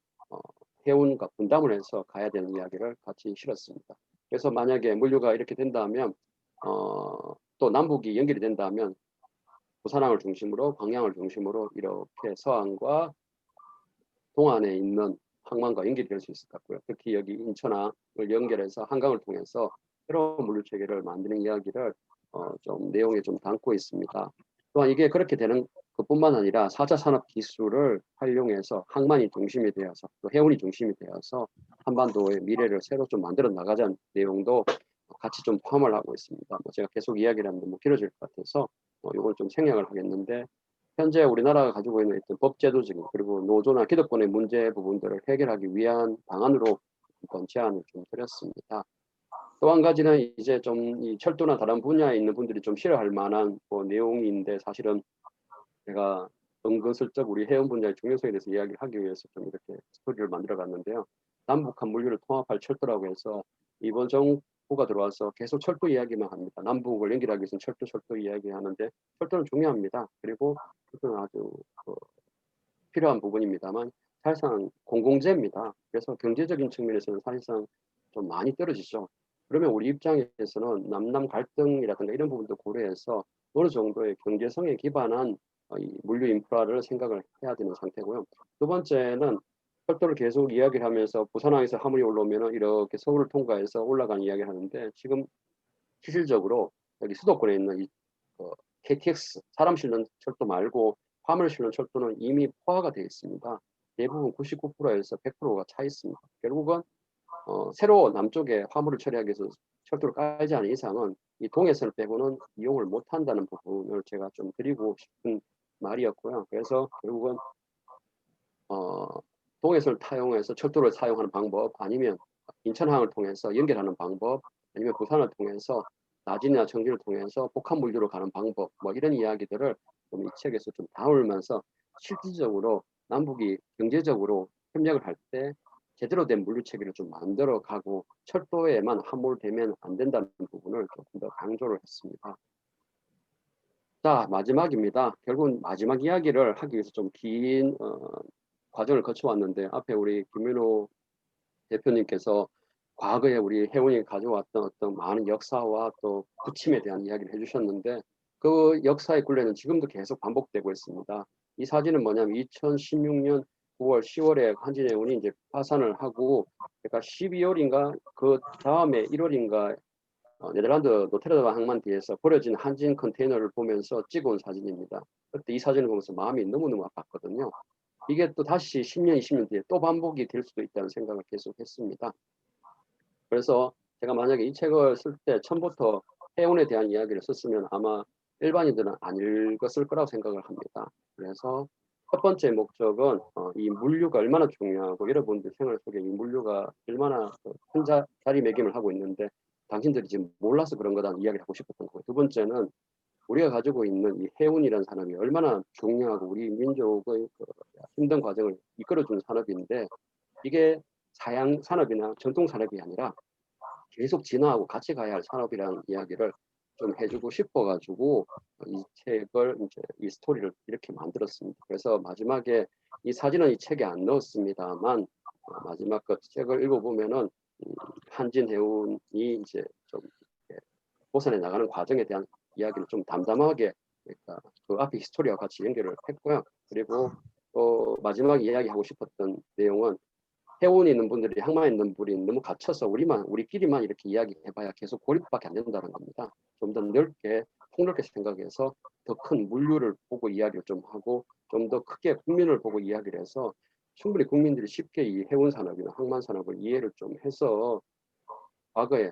해운과 분담을 해서 가야 되는 이야기를 같이 실었습니다. 그래서 만약에 물류가 이렇게 된다면 또 남북이 연결이 된다면 부산항을 중심으로 광양을 중심으로 이렇게 서안과 동안에 있는 항만과 연결이 될 수 있을 것 같고요. 특히 여기 인천항을 연결해서 한강을 통해서 새로운 물류 체계를 만드는 이야기를 좀 내용에 좀 담고 있습니다. 또한 이게 그렇게 되는 것뿐만 아니라 4차 산업 기술을 활용해서 항만이 중심이 되어서 또 해운이 중심이 되어서 한반도의 미래를 새로 좀 만들어 나가자는 내용도 같이 좀 포함을 하고 있습니다. 제가 계속 이야기를 하면 너무 길어질 것 같아서 이걸 좀 생략을 하겠는데, 현재 우리나라가 가지고 있는 어떤 법제도적인 그리고 노조나 기득권의 문제 부분들을 해결하기 위한 방안으로 이번 제안을 좀 드렸습니다. 또 한 가지는 이제 좀 이 철도나 다른 분야에 있는 분들이 좀 싫어할 만한 내용인데, 사실은 제가 은근슬쩍 우리 해운 분야의 중요성에 대해서 이야기를 하기 위해서 좀 이렇게 스토리를 만들어 봤는데요. 남북한 물류를 통합할 철도라고 해서 이번 정부가 들어와서 계속 철도 이야기만 합니다. 남북을 연결하기 위해서는 철도 이야기하는데, 철도는 중요합니다. 그리고 철도는 아주 필요한 부분입니다만 사실상 공공재입니다. 그래서 경제적인 측면에서는 사실상 좀 많이 떨어지죠. 그러면 우리 입장에서는 남남 갈등이라든가 이런 부분도 고려해서 어느 정도의 경제성에 기반한 이 물류 인프라를 생각을 해야 되는 상태고요. 두 번째는 철도를 계속 이야기를 하면서 부산항에서 화물이 올라오면 이렇게 서울을 통과해서 올라가는 이야기를 하는데 지금 실질적으로 여기 수도권에 있는 이 KTX 사람 실는 철도 말고 화물 실는 철도는 이미 포화가 되어 있습니다. 대부분 99%에서 100%가 차 있습니다. 결국은 새로 남쪽에 화물을 처리하기 위해서 철도를 깔지 않은 이상은 이 동해선을 빼고는 이용을 못한다는 부분을 제가 좀 드리고 싶은 말이었고요. 그래서 결국은 동해선을 타용해서 철도를 사용하는 방법, 아니면 인천항을 통해서 연결하는 방법, 아니면 부산을 통해서 나진이나 청주를 통해서 복합 물류로 가는 방법, 뭐 이런 이야기들을 좀 이 책에서 좀 다루면서 실질적으로 남북이 경제적으로 협력을 할 때 제대로 된 물류 체계를 좀 만들어 가고 철도에만 함몰되면 안 된다는 부분을 조금 더 강조를 했습니다. 자, 마지막입니다. 결국은 마지막 이야기를 하기 위해서 좀 긴 과정을 거쳐왔는데, 앞에 우리 김민호 대표님께서 과거에 우리 해운이 가져왔던 어떤 많은 역사와 또 부침에 대한 이야기를 해주셨는데, 그 역사의 굴레는 지금도 계속 반복되고 있습니다. 이 사진은 뭐냐면 2016년 9월, 10월에 한진해운이 이제 파산을 하고, 그러니까 12월인가 그 다음에 1월인가 네덜란드 노테르담 항만 뒤에서 버려진 한진 컨테이너를 보면서 찍어온 사진입니다. 그때 이 사진을 보면서 마음이 너무너무 아팠거든요. 이게 또 다시 10년, 20년 뒤에 또 반복이 될 수도 있다는 생각을 계속 했습니다. 그래서 제가 만약에 이 책을 쓸 때 처음부터 해운에 대한 이야기를 썼으면 아마 일반인들은 안 읽었을 거라고 생각을 합니다. 그래서 첫 번째 목적은 이 물류가 얼마나 중요하고 여러분들 생활 속에 이 물류가 얼마나 큰 자리매김을 하고 있는데 당신들이 지금 몰라서 그런 거다는 이야기를 하고 싶었던 거고요. 두 번째는 우리가 가지고 있는 이 해운이라는 산업이 얼마나 중요하고 우리 민족의 힘든 과정을 이끌어주는 산업인데, 이게 사양 산업이나 전통 산업이 아니라 계속 진화하고 같이 가야 할 산업이라는 이야기를 좀 해주고 싶어가지고 이 책을 이제 이 스토리를 이렇게 만들었습니다. 그래서 마지막에 이 사진은 이 책에 안 넣었습니다만 마지막 그 책을 읽어보면은 한진해운이 이제 좀 보선해 나가는 과정에 대한 이야기를 좀 담담하게, 그러니까 그 앞에 히스토리와 같이 연결을 했고요. 그리고 또 마지막 이야기하고 싶었던 내용은 해운에 있는 분들이, 항만에 있는 분들이 너무 갇혀서 우리끼리만 이렇게 이야기해봐야 계속 고립밖에 안 된다는 겁니다. 좀 더 넓게 폭넓게 생각해서 더 큰 물류를 보고 이야기를 좀 하고 좀 더 크게 국민을 보고 이야기를 해서 충분히 국민들이 쉽게 이 해운 산업이나 항만 산업을 이해를 좀 해서 과거에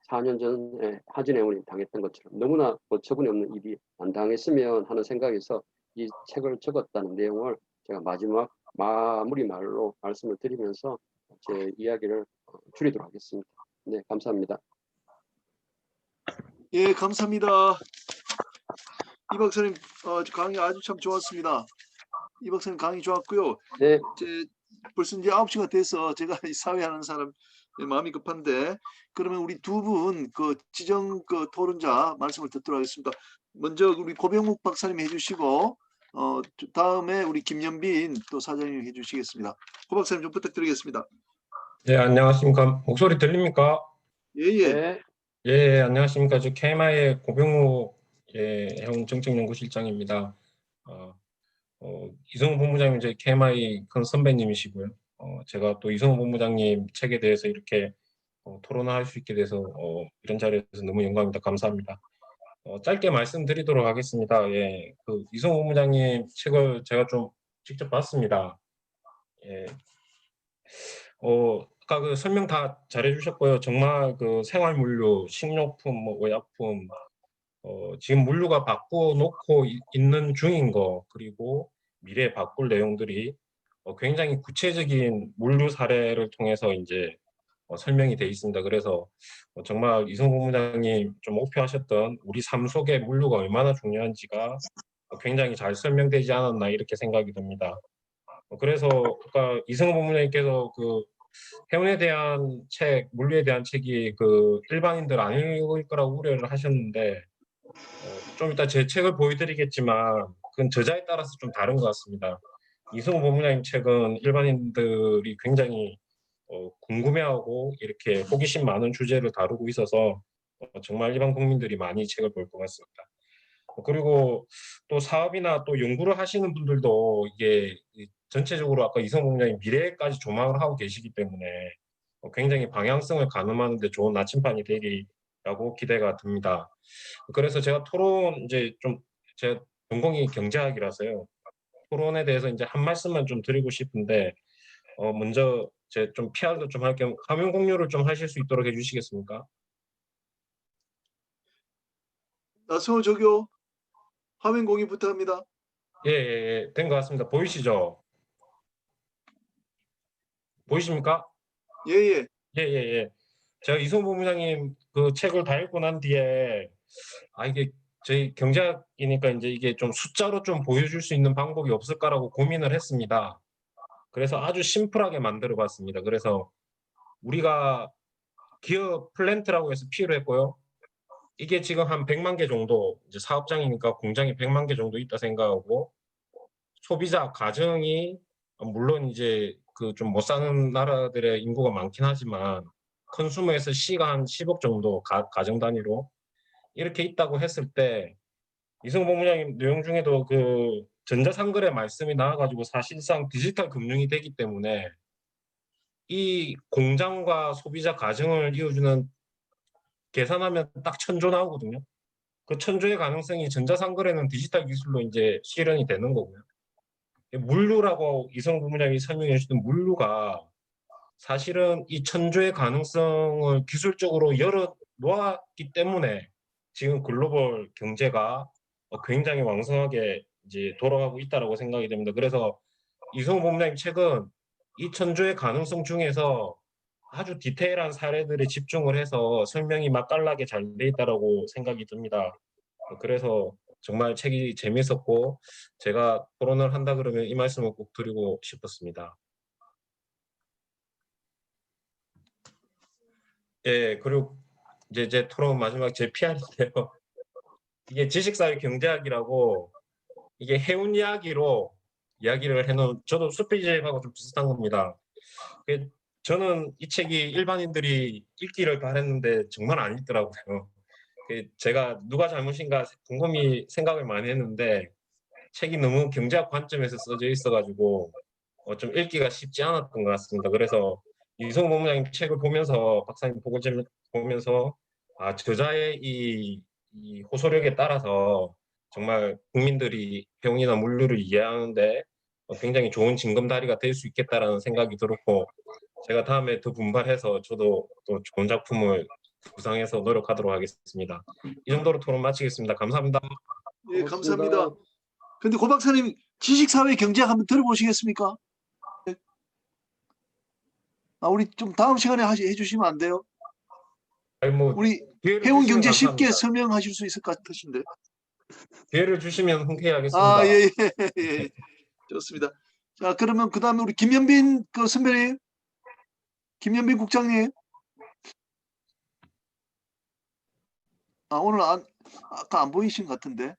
4년 전에 한진해운이 당했던 것처럼 너무나 어처구니 없는 일이 안 당했으면 하는 생각에서 이 책을 적었다는 내용을 제가 마지막 마무리 말로 말씀을 드리면서 제 이야기를 줄이도록 하겠습니다. 네, 감사합니다. 예, 감사합니다. 이 박사님 강의 아주 참 좋았습니다. 이 박사님 강의 좋았고요. 네, 벌써 이제 9시가 돼서 제가 이 사회하는 사람 마음이 급한데, 그러면 우리 두 분 지정 토론자 말씀을 듣도록 하겠습니다. 먼저 우리 고병욱 박사님 해주시고 다음에 우리 김연빈 또 사장님 해주시겠습니다. 고 박사님 좀 부탁드리겠습니다. 네, 안녕하십니까. 목소리 들립니까? 예예. 네, 예, 안녕하십니까. 저 KMI의 고병욱 해운 정책연구실장입니다. 이성우 본부장님 저희 KMI 큰 선배님이시고요. 제가 또 이성우 본부장님 책에 대해서 이렇게 토론할 수 있게 돼서 이런 자리에서 너무 영광입니다. 감사합니다. 짧게 말씀드리도록 하겠습니다. 예, 그 이성우 본부장님 책을 제가 좀 직접 봤습니다. 예. 아까 그 설명 다 잘해주셨고요. 정말 그 생활물류, 식료품, 뭐 의약품, 지금 물류가 바꿔놓고 있는 중인 거, 그리고 미래에 바꿀 내용들이 굉장히 구체적인 물류 사례를 통해서 이제 설명이 돼 있습니다. 그래서 정말 이성 본부장님 좀 목표하셨던 우리 삶 속에 물류가 얼마나 중요한지가 굉장히 잘 설명되지 않았나 이렇게 생각이 듭니다. 그래서 아까 이승우 본부장님께서 그 해운에 대한 책, 물류에 대한 책이 그 일반인들 안 읽을 거라고 우려를 하셨는데 좀 이따 제 책을 보여드리겠지만 그건 저자에 따라서 좀 다른 것 같습니다. 이승우 본부장님 책은 일반인들이 굉장히 궁금해하고 이렇게 호기심 많은 주제를 다루고 있어서 정말 일반 국민들이 많이 책을 볼 것 같습니다. 그리고 또 사업이나 또 연구를 하시는 분들도 이게 전체적으로 아까 이성우 본부장님 미래까지 조망을 하고 계시기 때문에 굉장히 방향성을 가늠하는 데 좋은 나침반이 되리라고 기대가 듭니다. 그래서 제가 토론 이제 좀 제 전공이 경제학이라서요. 토론에 대해서 이제 한 말씀만 좀 드리고 싶은데 먼저 제 좀 PR도 좀 할 겸 화면 공유를 좀 하실 수 있도록 해주시겠습니까? 성우 조교 화면 공유 부탁합니다. 예, 된 것 같습니다. 보이시죠? 보이십니까? 예예. 예. 제가 이성우 본부장님 그 책을 다 읽고 난 뒤에 이게 저희 경제학이니까 이제 이게 좀 숫자로 좀 보여줄 수 있는 방법이 없을까라고 고민을 했습니다. 그래서 아주 심플하게 만들어 봤습니다. 그래서 우리가 기업 플랜트라고 해서 필요했고요. 이게 지금 한 100만 개 정도 이제 사업장이니까 공장이 100만 개 정도 있다 생각하고 소비자 가정이 물론 이제 그 좀 못 사는 나라들의 인구가 많긴 하지만 컨슈머에서 C가 한 10억 정도 가정 단위로 이렇게 있다고 했을 때 이승우 본부장님 내용 중에도 그 전자상거래 말씀이 나와가지고 사실상 디지털 금융이 되기 때문에 이 공장과 소비자 가정을 이어주는 계산하면 딱 1,000조 나오거든요. 그 1,000조의 가능성이 전자상거래는 디지털 기술로 이제 실현이 되는 거고요. 물류라고 이성우 본부장님이 설명해 주신 물류가 사실은 이 1,000조의 가능성을 기술적으로 열어 놓았기 때문에 지금 글로벌 경제가 굉장히 왕성하게 이제 돌아가고 있다라고 생각이 됩니다. 그래서 이성우 본부장님 책은 이 1,000조의 가능성 중에서 아주 디테일한 사례들에 집중을 해서 설명이 맛깔나게 잘 돼 있다라고 생각이 듭니다. 그래서 정말 책이 재밌었고 제가 토론을 한다 그러면 이 말씀을 꼭 드리고 싶었습니다. 예, 그리고 이제 제 토론 마지막 제 PR인데요. 이게 지식사회 경제학이라고 이게 해운 이야기로 이야기를 해놓은 저도 수필집하고 좀 비슷한 겁니다. 저는 이 책이 일반인들이 읽기를 바랬는데 정말 안 읽더라고요. 제가 누가 잘못인가 곰곰이 생각을 많이 했는데 책이 너무 경제학 관점에서 써져 있어가지고 좀 읽기가 쉽지 않았던 것 같습니다. 그래서 이성우 본부장님 책을 보면서 박사님 보고 보면서 저자의 이 호소력에 따라서 정말 국민들이 해운이나 물류를 이해하는데 굉장히 좋은 징검다리가 될 수 있겠다라는 생각이 들었고 제가 다음에 더 분발해서 저도 또 좋은 작품을 구상해서 노력하도록 하겠습니다. 이 정도로 토론 마치겠습니다. 감사합니다. 예, 감사합니다. 근데 고 박사님 지식사회 경제학 한번 들어보시겠습니까? 우리 좀 다음 시간에 해주시면 안 돼요? 우리 기회를 해운 주시면 경제 쉽게 감사합니다. 설명하실 수 있을 것 같으신데. 기회를 주시면 흔쾌히 하겠습니다. 예. 좋습니다. 자, 그러면 그 다음에 우리 김현빈 그 선배님, 김현빈 국장님. 오늘 아까 안 보이신 것 같은데.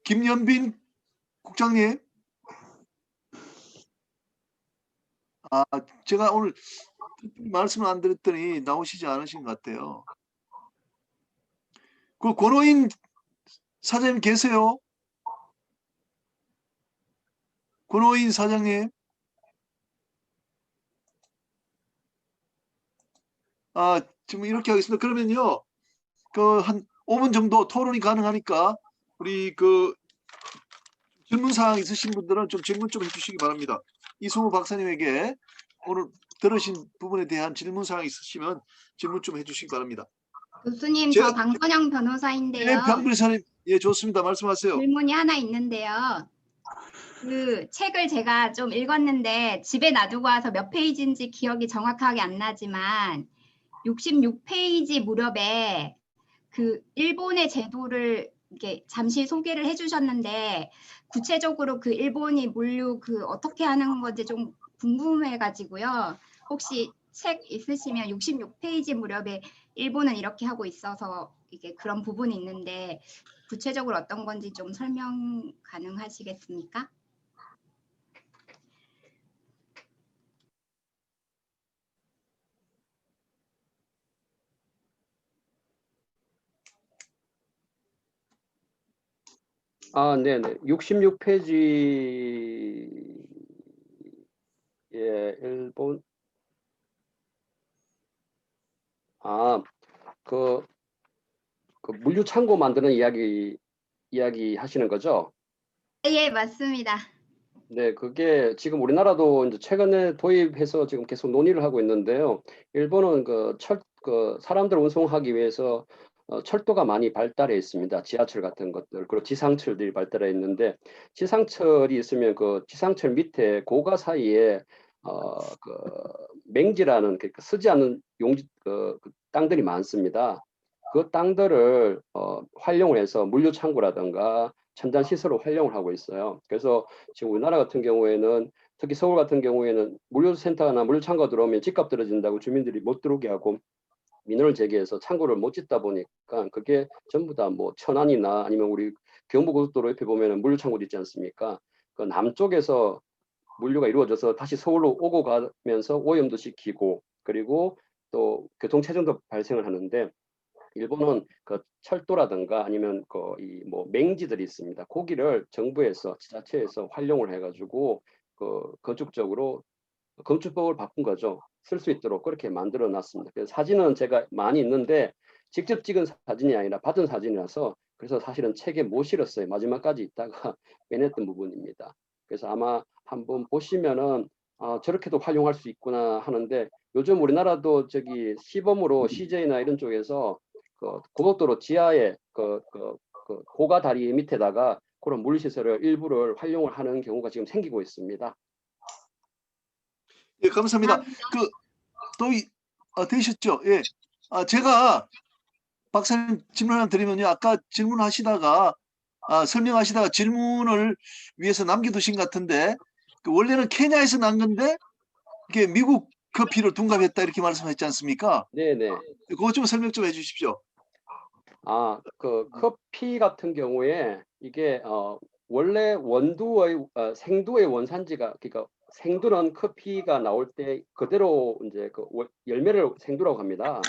김현빈 국장님. 제가 오늘 말씀을 안 드렸더니 나오시지 않으신 것 같아요. 그 권호인 사장님 계세요? 권호인 사장님. 지금 이렇게 하겠습니다. 그러면요, 그 한 5분 정도 토론이 가능하니까 우리 그 질문 사항 있으신 분들은 좀 질문 좀 해주시기 바랍니다. 이승우 박사님에게 오늘 들으신 부분에 대한 질문 사항 있으시면 질문 좀 해주시기 바랍니다. 교수님, 저 방선영 변호사인데요. 방변호사님, 좋습니다. 말씀하세요. 질문이 하나 있는데요. 그 책을 제가 좀 읽었는데 집에 놔두고 와서 몇 페이지인지 기억이 정확하게 안 나지만 66페이지 무렵에 그 일본의 제도를 이렇게 잠시 소개를 해주셨는데 구체적으로 그 일본이 물류 그 어떻게 하는 건지 좀 궁금해가지고요. 혹시 책 있으시면 66페이지 무렵에 일본은 이렇게 하고 있어서 이게 그런 부분이 있는데 구체적으로 어떤 건지 좀 설명 가능하시겠습니까? 네네. 66페이지 일본 그 물류 창고 만드는 이야기 하시는 거죠? 예, 맞습니다. 네, 그게 지금 우리나라도 이제 최근에 도입해서 지금 계속 논의를 하고 있는데요. 일본은 사람들 운송하기 위해서 철도가 많이 발달해 있습니다. 지하철 같은 것들, 그리고 지상철들이 발달해 있는데, 지상철이 있으면 그 지상철 밑에 고가 사이에 그 맹지라는 쓰지 않는 그 땅들이 많습니다. 그 땅들을 활용을 해서 물류 창고라든가 첨단 시설로 활용을 하고 있어요. 그래서 지금 우리나라 같은 경우에는 특히 서울 같은 경우에는 물류센터나 물류창고가 들어오면 집값 떨어진다고 주민들이 못 들어오게 하고 민원을 제기해서 창고를 못 짓다 보니까 그게 전부 다 뭐 천안이나 아니면 우리 경부고속도로 옆에 보면은 물류창고도 있지 않습니까? 그 남쪽에서 물류가 이루어져서 다시 서울로 오고 가면서 오염도 시키고 그리고 또 교통체증도 발생을 하는데 일본은 그 철도라든가 아니면 이 뭐 맹지들이 있습니다. 거기를 정부에서 지자체에서 활용을 해가지고 건축적으로 건축법을 바꾼 거죠. 쓸 수 있도록 그렇게 만들어 놨습니다. 그래서 사진은 제가 많이 있는데 직접 찍은 사진이 아니라 받은 사진이라서 그래서 사실은 책에 못 실었어요. 마지막까지 있다가 빼냈던 부분입니다. 그래서 아마 한번 보시면은 저렇게도 활용할 수 있구나 하는데 요즘 우리나라도 저기 시범으로 CJ나 이런 쪽에서 고속도로 지하에 고가 다리 밑에다가 그런 물시설을 일부를 활용을 하는 경우가 지금 생기고 있습니다. 예, 감사합니다. 되셨죠? 예. 제가 박사님 질문 하나 드리면요. 아까 질문하시다가 설명하시다가 질문을 위해서 남겨두신 것 같은데 원래는 케냐에서 난 건데 이게 미국 커피로 둔갑했다 이렇게 말씀하셨지 않습니까? 네네. 그거 좀 설명 좀 해주십시오. 커피 같은 경우에 이게 원래 생두의 원산지가 그러니까 생두는 커피가 나올 때 그대로 이제 열매를 생두라고 합니다.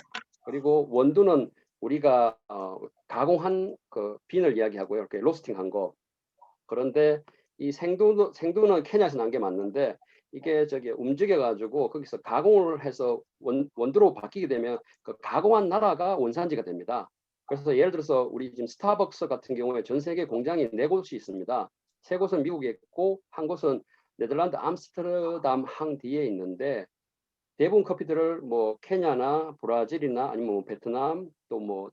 그리고 원두는 우리가 가공한 빈을 이야기하고요. 이렇게 로스팅한 거. 그런데 이 생두는 케냐에서 난 게 맞는데 이게 움직여 가지고 거기서 가공을 해서 원두로 바뀌게 되면 그 가공한 나라가 원산지가 됩니다. 그래서 예를 들어서 우리 지금 스타벅스 같은 경우에 전 세계 공장이 4곳이 있습니다. 3곳은 미국에 있고 한 곳은 네덜란드 암스테르담 항 뒤에 있는데 대부분 커피들을 뭐 케냐나 브라질이나 아니면 뭐 베트남 또 뭐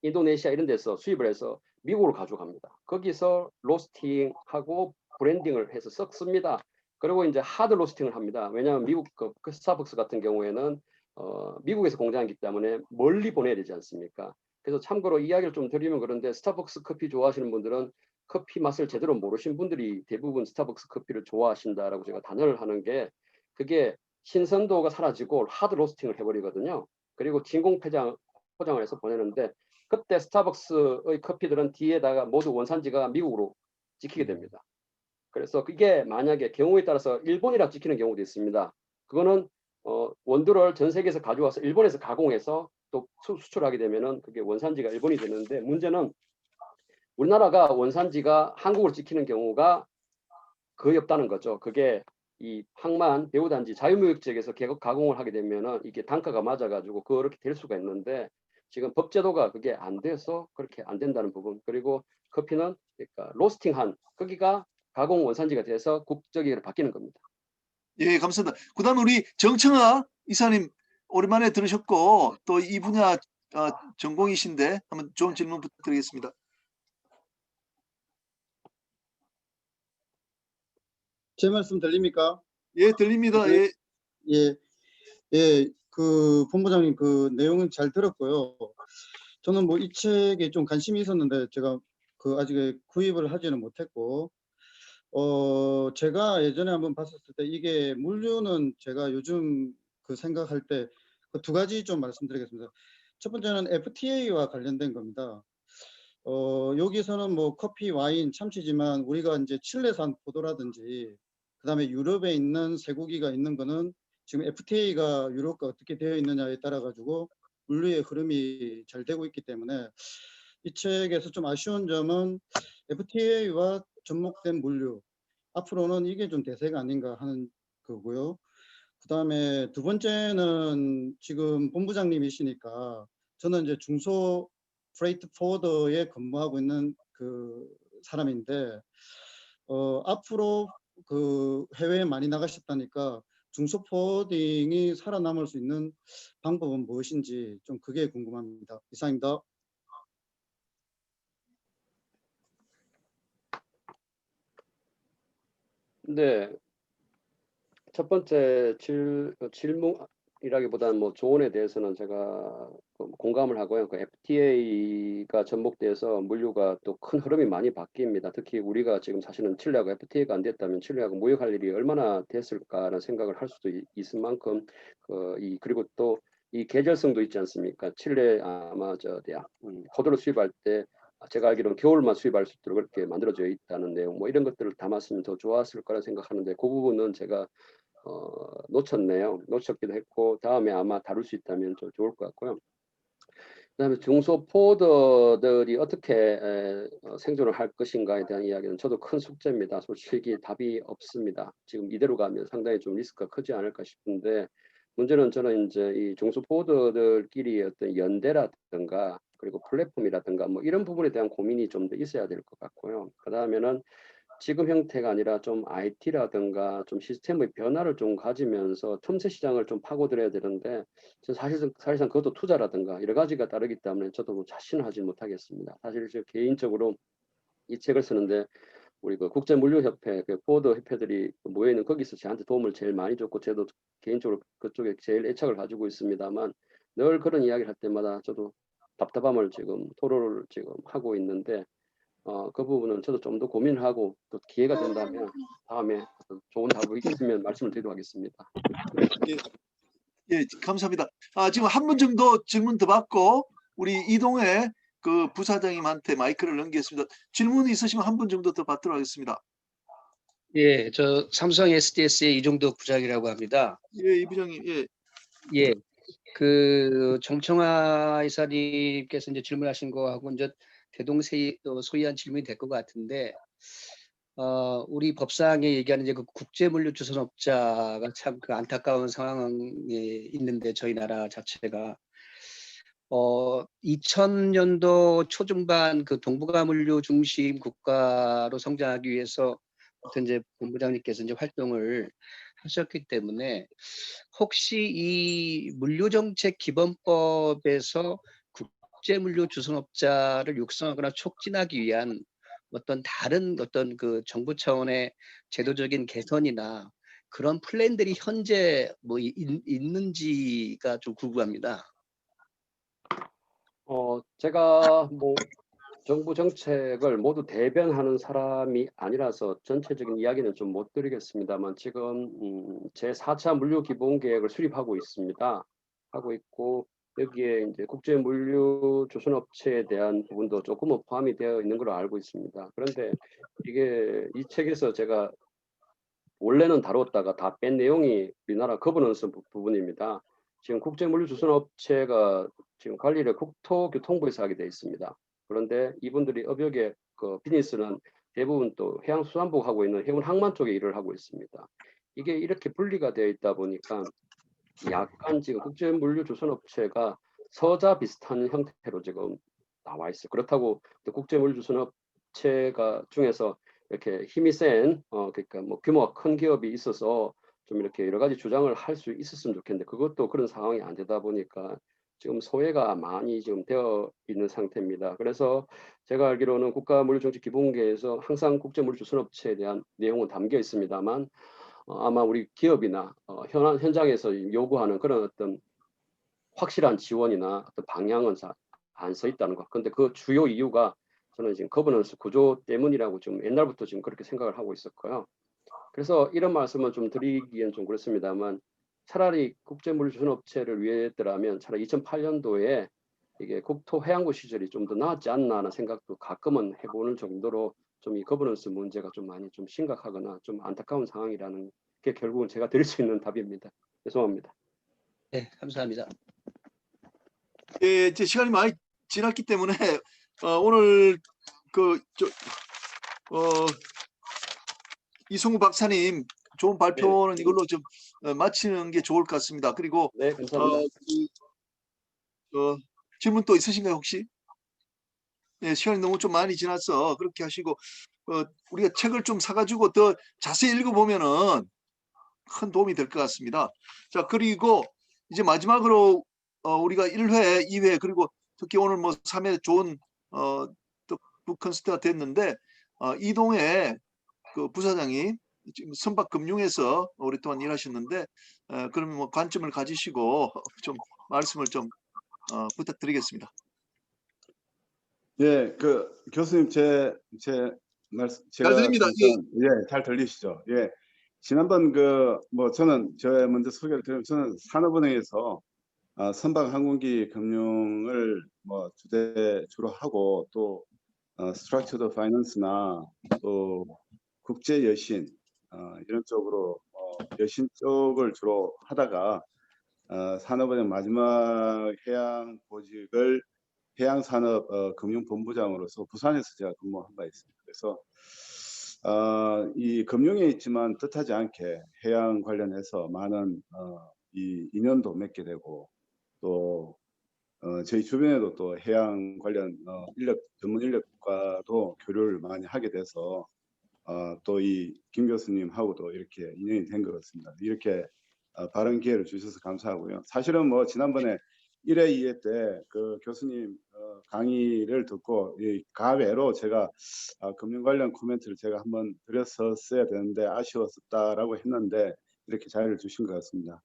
인도네시아 이런 데서 수입을 해서 미국으로 가져갑니다. 거기서 로스팅하고 브랜딩을 해서 섞습니다. 그리고 이제 하드 로스팅을 합니다. 왜냐하면 미국 그 스타벅스 같은 경우에는 미국에서 공장이기 때문에 멀리 보내야 되지 않습니까? 그래서 참고로 이야기를 좀 드리면 그런데 스타벅스 커피 좋아하시는 분들은 커피 맛을 제대로 모르신 분들이 대부분 스타벅스 커피를 좋아하신다라고 제가 단언을 하는 게 그게 신선도가 사라지고 하드 로스팅을 해버리거든요. 그리고 진공 포장을 해서 보내는데 그때 스타벅스의 커피들은 뒤에다가 모두 원산지가 미국으로 찍히게 됩니다. 그래서 그게 만약에 경우에 따라서 일본이라 찍히는 경우도 있습니다. 그거는 원두를 전 세계에서 가져와서 일본에서 가공해서 또 수출하게 되면은 그게 원산지가 일본이 되는데 문제는 우리나라가 원산지가 한국으로 찍히는 경우가 거의 없다는 거죠. 그게 이 항만 배후단지 자유무역 지역에서 가공을 하게 되면은 이게 단가가 맞아가지고 그렇게 될 수가 있는데 지금 법제도가 그게 안 돼서 그렇게 안 된다는 부분 그리고 커피는 그러니까 로스팅한 거기가 가공 원산지가 돼서 국적으로 바뀌는 겁니다. 예, 감사합니다. 그다음 우리 정청아 이사님 오랜만에 들으셨고 또 이 분야 전공이신데 한번 좋은 질문 부탁드리겠습니다. 제 말씀 들립니까? 예, 들립니다. 네. 예. 예, 그 본부장님 그 내용은 잘 들었고요. 저는 뭐 이 책에 좀 관심이 있었는데 제가 아직 구입을 하지는 못했고, 제가 예전에 한번 봤었을 때 이게 물류는 제가 요즘 생각할 때 그 2가지 좀 말씀드리겠습니다. 첫 번째는 FTA와 관련된 겁니다. 여기서는 뭐 커피, 와인, 참치지만 우리가 이제 칠레산 포도라든지 그다음에 유럽에 있는 쇠고기가 있는 거는 지금 FTA가 유럽과 어떻게 되어 있느냐에 따라 가지고 물류의 흐름이 잘 되고 있기 때문에 이 책에서 좀 아쉬운 점은 FTA와 접목된 물류, 앞으로는 이게 좀 대세가 아닌가 하는 거고요. 그다음에 두 번째는 지금 본부장님이시니까 저는 이제 중소 프레이트 포워더에 근무하고 있는 그 사람인데 앞으로 그 해외에 많이 나가셨다니까 중소 포워딩이 살아남을 수 있는 방법은 무엇인지 좀 그게 궁금합니다. 이상입니다. 네, 첫 번째 질문이라기보다는 뭐 조언에 대해서는 제가 공감을 하고요. 그 FTA가 접목돼서 물류가 또 큰 흐름이 많이 바뀝니다. 특히 우리가 지금 사실은 칠레하고 FTA가 안 됐다면 칠레하고 무역할 일이 얼마나 됐을까라는 생각을 할 수도 있을 만큼 그리고 또 이 계절성도 있지 않습니까? 칠레 아마 포도를 수입할 때 제가 알기로는 겨울만 수입할 수 있도록 그렇게 만들어져 있다는 내용, 뭐 이런 것들을 담았으면 더 좋았을 거라 생각하는데 그 부분은 제가 놓쳤네요. 놓쳤기도 했고 다음에 아마 다룰 수 있다면 좀 좋을 것 같고요. 그다음에 중소 포워더들이 어떻게 생존을 할 것인가에 대한 이야기는 저도 큰 숙제입니다. 솔직히 답이 없습니다. 지금 이대로 가면 상당히 좀 리스크가 크지 않을까 싶은데 문제는 저는 이제 이 중소 포워더들끼리 어떤 연대라든가 그리고 플랫폼이라든가 뭐 이런 부분에 대한 고민이 좀 더 있어야 될 것 같고요. 그다음에는 지금 형태가 아니라 좀 IT라든가 좀 시스템의 변화를 좀 가지면서 틈새 시장을 좀 파고들어야 되는데 사실상 그것도 투자라든가 여러 가지가 따르기 때문에 저도 뭐 자신을 하지 못하겠습니다. 사실 저 개인적으로 이 책을 쓰는데 우리 그 국제물류협회 그 포워더 협회들이 모여 있는 거기서 저한테 도움을 제일 많이 줬고 저도 개인적으로 그쪽에 제일 애착을 가지고 있습니다만 늘 그런 이야기를 할 때마다 저도 답답함을 지금 토로를 지금 하고 있는데 그 부분은 저도 좀 더 고민을 하고 또 기회가 된다면 다음에 좋은 답이 있으면 말씀을 드리도록 하겠습니다. 예, 감사합니다. 지금 한 분 정도 질문 더 받고 우리 이동해 그 부사장님한테 마이크를 넘기겠습니다. 질문 있으시면 한 분 정도 더 받도록 하겠습니다. 예, 저 삼성 SDS의 이종덕 부장이라고 합니다. 예, 이 부장님. 예. 예, 그 정청화 이사님께서 이제 질문하신 거하고 이제 대동소이한 질문이 될 것 같은데, 우리 법상에 얘기하는 이제 그 국제물류주선업자가 참 그 안타까운 상황에 있는데 저희 나라 자체가 2000년도 초중반 그 동북아물류 중심 국가로 성장하기 위해서 이제 본부장님께서 이제 활동을 하셨기 때문에 혹시 이 물류정책 기본법에서 국제물류주선업자를 육성하거나 촉진하기 위한 어떤 다른 어떤 그 정부 차원의 제도적인 개선이나 그런 플랜들이 현재 뭐 있는지가 좀 궁금합니다. 제가 뭐 정부 정책을 모두 대변하는 사람이 아니라서 전체적인 이야기는 좀 못 드리겠습니다만 지금 제4차 물류기본계획을 수립하고 있습니다. 하고 있고 여기에 이제 국제물류조선업체에 대한 부분도 조금은 포함이 되어 있는 걸로 알고 있습니다. 그런데 이게 이 책에서 제가 원래는 다뤘다가 다 뺀 내용이 우리나라 거버넌스 부분입니다. 지금 국제물류조선업체가 지금 관리를 국토교통부에서 하게 되어 있습니다. 그런데 이분들이 업역의 그 비즈니스는 대부분 또 해양수산부가 하고 있는 해운항만 쪽에 일을 하고 있습니다. 이게 이렇게 분리가 되어 있다 보니까 약간 지금 국제물류조선업체가 서자 비슷한 형태로 지금 나와 있어요. 그렇다고 국제물류조선업체가 중에서 이렇게 힘이 센 그러니까 뭐 규모가 큰 기업이 있어서 좀 이렇게 여러 가지 주장을 할 수 있었으면 좋겠는데 그것도 그런 상황이 안 되다 보니까 지금 소외가 많이 지금 되어 있는 상태입니다. 그래서 제가 알기로는 국가물류정책기본계에서 항상 국제물류조선업체에 대한 내용은 담겨 있습니다만 아마 우리 기업이나 현장에서 요구하는 그런 어떤 확실한 지원이나 어떤 방향은 안 써 있다는 것. 그런데 그 주요 이유가 저는 지금 거버넌스 구조 때문이라고 좀 옛날부터 지금 그렇게 생각을 하고 있었고요. 그래서 이런 말씀을 좀 드리기엔 좀 그렇습니다만 차라리 국제물류조선업체를 위했더라면 차라리 2008년도에 이게 국토해양부 시절이 좀 더 나았지 않나 하는 생각도 가끔은 해보는 정도로 좀 이 거버넌스 문제가 좀 많이 좀 심각하거나 좀 안타까운 상황이라는 게 결국은 제가 드릴 수 있는 답입니다. 죄송합니다. 네, 감사합니다. 예, 이제 시간이 많이 지났기 때문에 오늘 이승우 박사님 좋은 발표는 이걸로 좀 마치는 게 좋을 것 같습니다. 그리고 네, 감사합니다. 질문 또 있으신가요 혹시? 네, 시간이 너무 좀 많이 지났어. 그렇게 하시고 우리가 책을 좀 사가지고 더 자세히 읽어보면은 큰 도움이 될 것 같습니다. 자, 그리고 이제 마지막으로 우리가 1회, 2회 그리고 특히 오늘 뭐 3회 좋은 또 북컨스트가 됐는데 이동해 그 부사장이 지금 선박금융에서 오랫동안 일하셨는데 그러면 뭐 관점을 가지시고 좀 말씀을 좀 부탁드리겠습니다. 예, 그 교수님 제 말씀 잘 제가 들립니다. 잠깐 잘 들리시죠? 예. 지난번 저는 먼저 소개를 드리면 저는 산업은행에서 선박 항공기 금융을 주로 하고 또 스트럭처드 파이낸스나 또 국제 여신 이런 쪽으로 여신 쪽을 주로 하다가 산업은행 마지막 해양 보직을 해양산업금융본부장으로서 부산에서 제가 근무한 바 있습니다. 그래서 이 금융에 있지만 뜻하지 않게 해양 관련해서 많은 이 인연도 맺게 되고 또 저희 주변에도 또 해양 관련 전문 인력과도 교류를 많이 하게 돼서 또 이 김 교수님하고도 이렇게 인연이 된 것 같습니다. 이렇게 발언 기회를 주셔서 감사하고요. 사실은 지난번에 1회, 2회 때 그 교수님 강의를 듣고 이 가외로 제가 금융 관련 코멘트를 제가 한번 드렸었어야 되는데 아쉬웠었다라고 했는데 이렇게 자유를 주신 것 같습니다.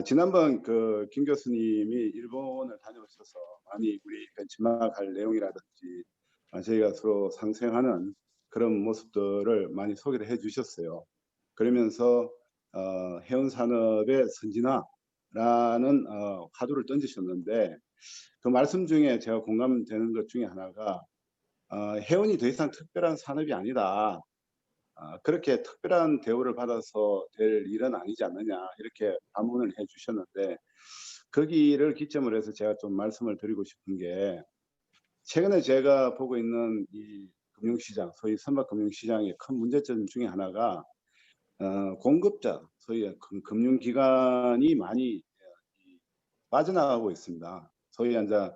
지난번 그 김 교수님이 일본을 다녀오셔서 많이 우리 벤치마크할 내용이라든지 저희가 서로 상생하는 그런 모습들을 많이 소개를 해주셨어요. 그러면서 해운 산업의 선진화라는 화두를 던지셨는데 그 말씀 중에 제가 공감되는 것 중에 하나가 해운이 더 이상 특별한 산업이 아니다. 그렇게 특별한 대우를 받아서 될 일은 아니지 않느냐 이렇게 반문을 해주셨는데 거기를 기점으로 해서 제가 좀 말씀을 드리고 싶은 게 최근에 제가 보고 있는 이 금융시장, 소위 선박금융시장의 큰 문제점 중에 하나가 공급자, 소위 금융기관이 많이 빠져나가고 있습니다. 소위 이제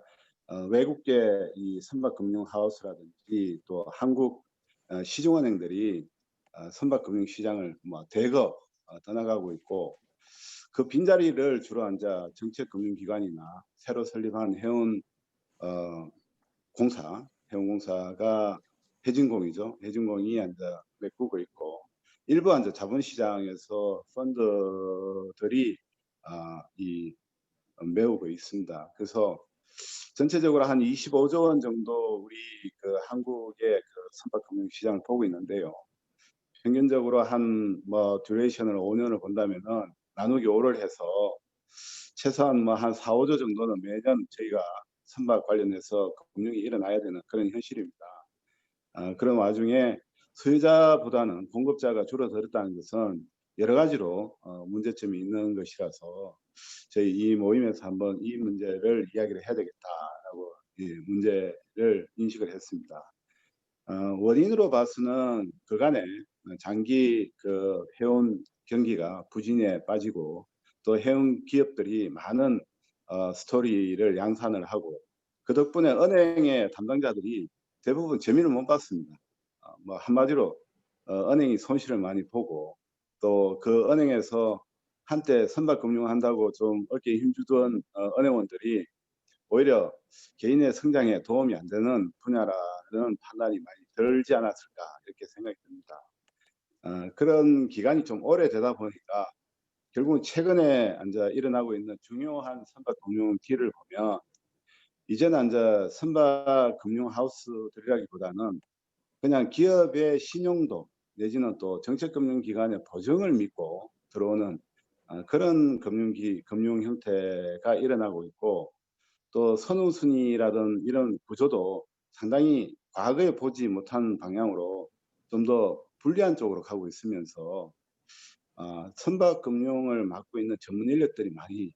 외국계 이 선박금융하우스라든지 또 한국 시중은행들이 선박금융시장을 대거 떠나가고 있고 그 빈자리를 주로 이제 정책금융기관이나 새로 설립한 해운공사가 해진공이죠. 해진공이 이제 메꾸고 있고 일부 이제 자본시장에서 펀드들이 메우고 있습니다. 그래서 전체적으로 한 25조 원 정도 우리 그 한국의 그 선박금융 시장을 보고 있는데요. 평균적으로 한 듀레이션을 5년을 본다면은 나누기 5를 해서 최소한 한 4, 5조 정도는 매년 저희가 선박 관련해서 금융이 일어나야 되는 그런 현실입니다. 그런 와중에 소유자보다는 공급자가 줄어들었다는 것은 여러 가지로 문제점이 있는 것이라서 저희 이 모임에서 한번 이 문제를 이야기를 해야 되겠다라고 문제를 인식을 했습니다. 원인으로 봐서는 그간에 장기 그 해운 경기가 부진에 빠지고 또 해운 기업들이 많은 스토리를 양산을 하고 그 덕분에 은행의 담당자들이 대부분 재미를 못 봤습니다. 한마디로 은행이 손실을 많이 보고 또 그 은행에서 한때 선박금융 한다고 좀 어깨에 힘주던 은행원들이 오히려 개인의 성장에 도움이 안 되는 분야라는 판단이 많이 들지 않았을까 이렇게 생각이 듭니다. 그런 기간이 좀 오래되다 보니까 결국은 최근에 이제 일어나고 있는 중요한 선박금융 딜을 보면 이제는 이제 선박금융 하우스들이라기보다는 그냥 기업의 신용도 내지는 또 정책금융기관의 보증을 믿고 들어오는 그런 금융 형태가 일어나고 있고 또 선우순위라든 이런 구조도 상당히 과거에 보지 못한 방향으로 좀 더 불리한 쪽으로 가고 있으면서 선박금융을 맡고 있는 전문 인력들이 많이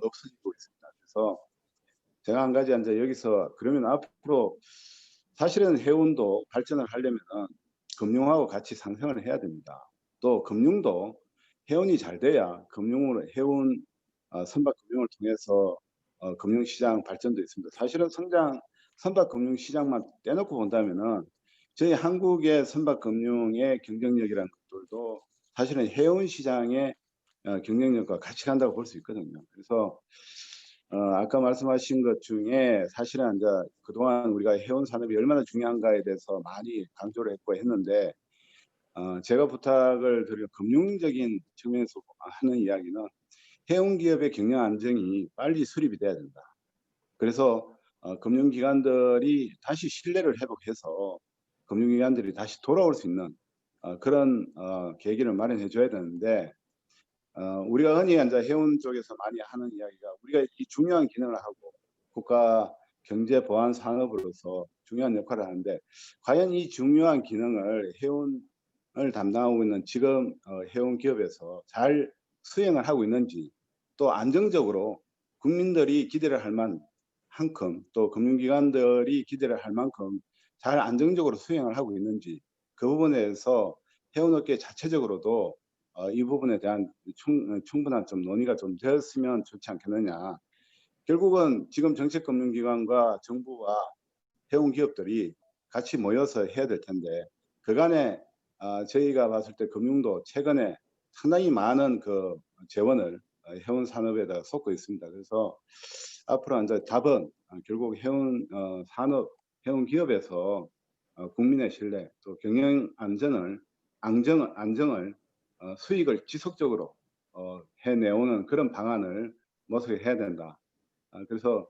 없어지고 있습니다. 그래서 제가 한 가지 이제 여기서 그러면 앞으로 사실은 해운도 발전을 하려면 금융하고 같이 상생을 해야 됩니다. 또 금융도 해운이 잘 돼야 금융으로 해운 선박 금융을 통해서 금융시장 발전도 있습니다. 사실은 선박 금융 시장만 떼놓고 본다면은 저희 한국의 선박 금융의 경쟁력이라는 것들도 사실은 해운 시장의 경쟁력과 같이 간다고 볼 수 있거든요. 그래서 아까 말씀하신 것 중에 사실은 이제 그동안 우리가 해운 산업이 얼마나 중요한가에 대해서 많이 강조를 했고 했는데 제가 부탁을 드린 금융적인 측면에서 하는 이야기는 해운 기업의 경영 안정이 빨리 수립이 돼야 된다. 그래서 금융기관들이 다시 신뢰를 회복해서 금융기관들이 다시 돌아올 수 있는 그런 계기를 마련해 줘야 되는데 우리가 흔히 이제 해운 쪽에서 많이 하는 이야기가 우리가 이 중요한 기능을 하고 국가 경제 보안 산업으로서 중요한 역할을 하는데 과연 이 중요한 기능을 해운을 담당하고 있는 지금 해운 기업에서 잘 수행을 하고 있는지 또 안정적으로 국민들이 기대를 할 만큼 또 금융기관들이 기대를 할 만큼 잘 안정적으로 수행을 하고 있는지 그 부분에 대해서 해운업계 자체적으로도 이 부분에 대한 충분한 좀 논의가 좀 되었으면 좋지 않겠느냐. 결국은 지금 정책금융기관과 정부와 해운 기업들이 같이 모여서 해야 될 텐데 그간에 저희가 봤을 때 금융도 최근에 상당히 많은 그 재원을 해운 산업에다가 쏟고 있습니다. 그래서 앞으로 이제 답은 결국 해운 산업, 해운 기업에서 국민의 신뢰, 또 경영 안정을 수익을 지속적으로 해내오는 그런 방안을 모색해야 된다. 그래서